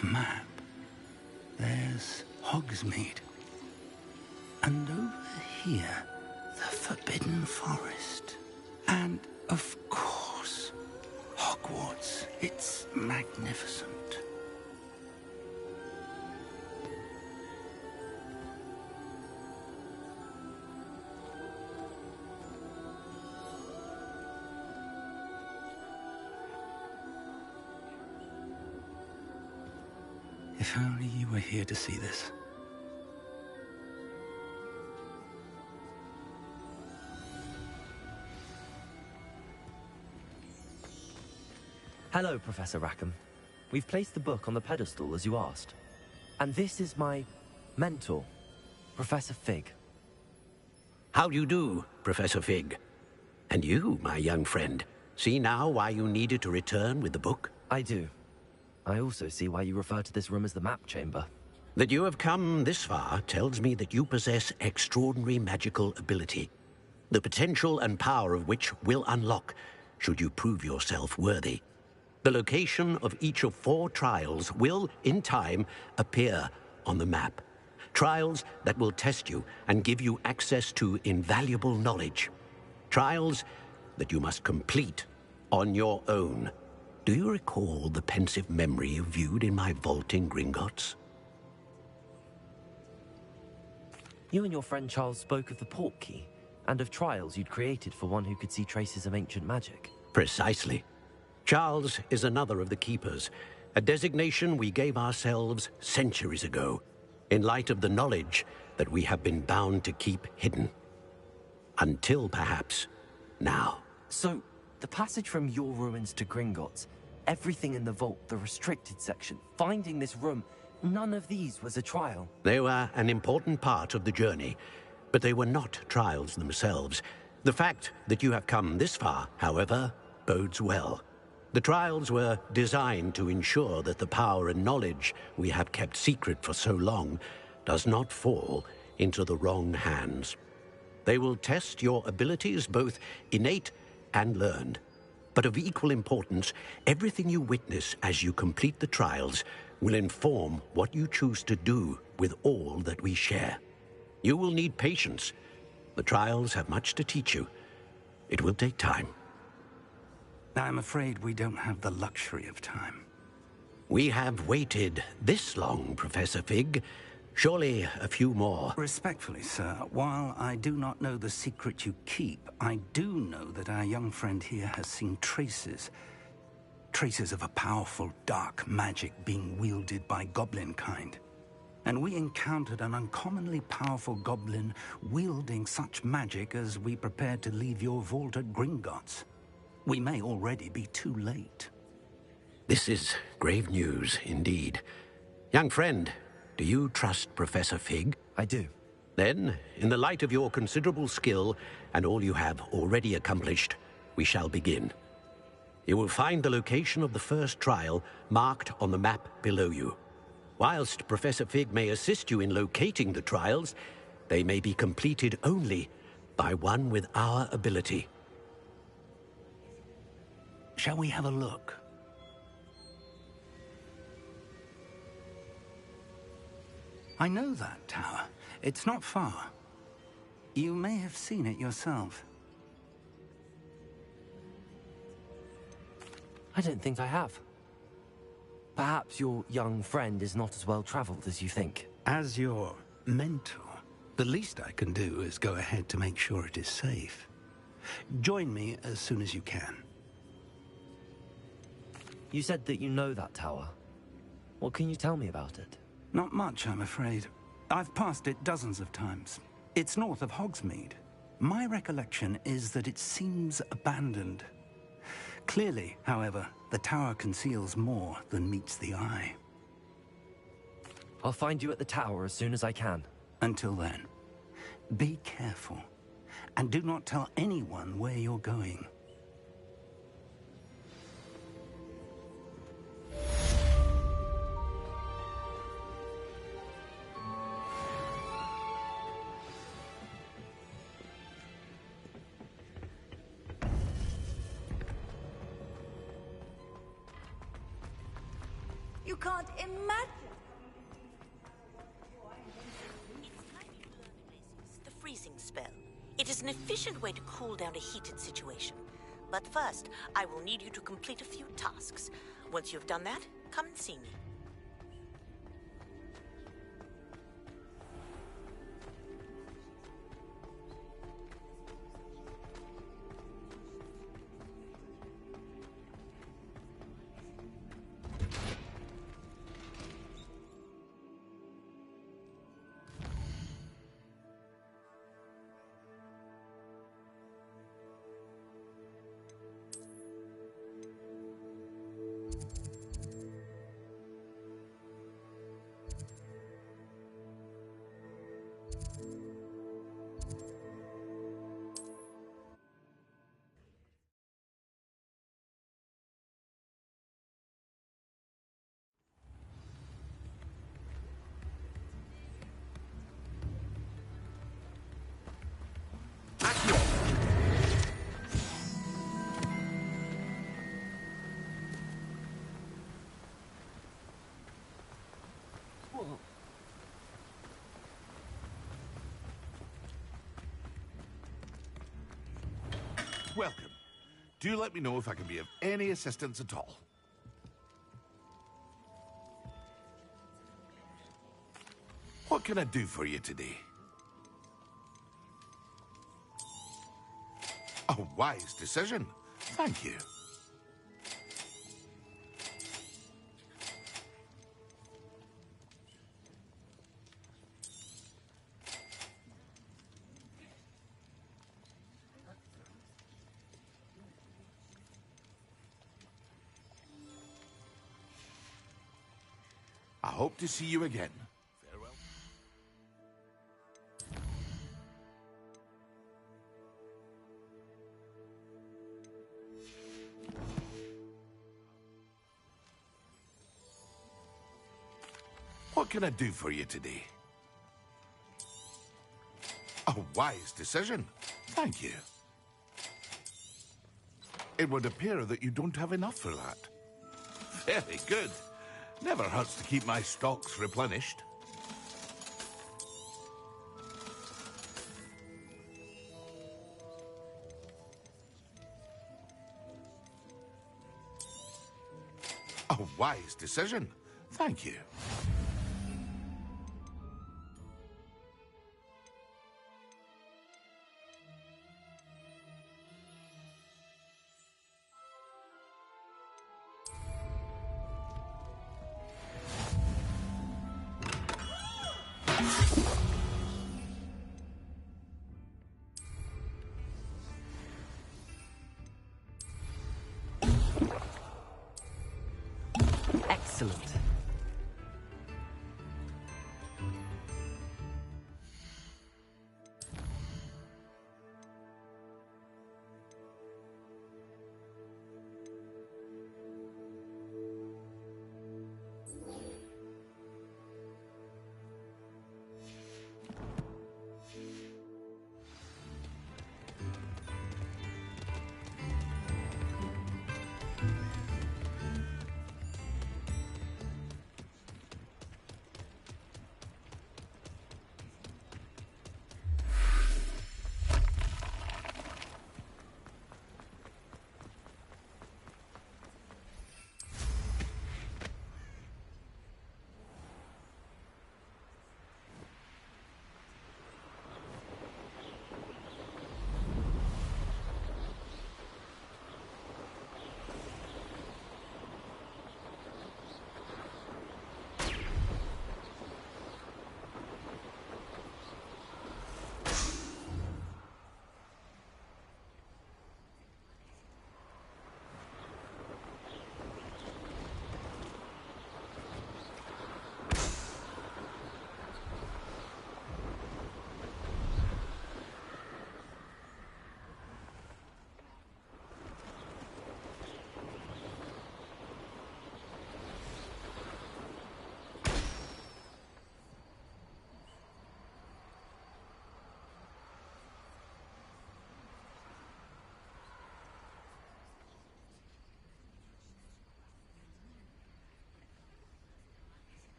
A map. There's Hogsmeade. And over here, the Forbidden Forest. And, of course, Hogwarts. It's magnificent. If only you were here to see this. Hello, Professor Rackham. We've placed the book on the pedestal as you asked. And this is my mentor, Professor Fig. How do you do, Professor Fig? And you, my young friend, see now why you needed to return with the book? I do. I also see why you refer to this room as the Map Chamber. That you have come this far tells me that you possess extraordinary magical ability, the potential and power of which will unlock should you prove yourself worthy. The location of each of 4 trials will, in time, appear on the map. Trials that will test you and give you access to invaluable knowledge. Trials that you must complete on your own. Do you recall the pensive memory you viewed in my vault in Gringotts? You and your friend Charles spoke of the Portkey, and of trials you'd created for one who could see traces of ancient magic. Precisely. Charles is another of the Keepers, a designation we gave ourselves centuries ago, in light of the knowledge that we have been bound to keep hidden. Until, perhaps, now. So, the passage from your ruins to Gringotts, everything in the vault, the restricted section, finding this room, none of these was a trial. They were an important part of the journey, but they were not trials themselves. The fact that you have come this far, however, bodes well. The trials were designed to ensure that the power and knowledge we have kept secret for so long does not fall into the wrong hands. They will test your abilities, both innate and learned. But of equal importance, everything you witness as you complete the trials will inform what you choose to do with all that we share. You will need patience. The trials have much to teach you. It will take time. I'm afraid we don't have the luxury of time. We have waited this long, Professor Fig. Surely a few more. Respectfully, sir, while I do not know the secret you keep, I do know that our young friend here has seen traces. Traces of a powerful dark magic being wielded by goblin kind. And we encountered an uncommonly powerful goblin wielding such magic as we prepared to leave your vault at Gringotts. We may already be too late. This is grave news, indeed. Young friend, do you trust Professor Fig? I do. Then, in the light of your considerable skill and all you have already accomplished, we shall begin. You will find the location of the first trial marked on the map below you. Whilst Professor Fig may assist you in locating the trials, they may be completed only by one with our ability. Shall we have a look? I know that tower. It's not far. You may have seen it yourself. I don't think I have. Perhaps your young friend is not as well traveled as you think. As your mentor, the least I can do is go ahead to make sure it is safe. Join me as soon as you can. You said that you know that tower. What can you tell me about it? Not much, I'm afraid. I've passed it dozens of times. It's north of Hogsmeade. My recollection is that it seems abandoned. Clearly, however, the tower conceals more than meets the eye. I'll find you at the tower as soon as I can. Until then, be careful, and do not tell anyone where you're going. You can't imagine. The freezing spell. It is an efficient way to cool down a heated situation. But first, I will need you to complete a few tasks. Once you have done that, come and see me. Welcome. Do let me know if I can be of any assistance at all. What can I do for you today? A wise decision. Thank you. I hope to see you again. Farewell. What can I do for you today? A wise decision. Thank you. It would appear that you don't have enough for that. Very good. Never hurts to keep my stocks replenished. A wise decision. Thank you. Excellent.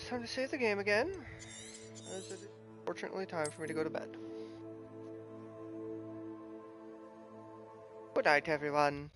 time to save the game again, as it is fortunately time for me to go to bed. Good night, everyone.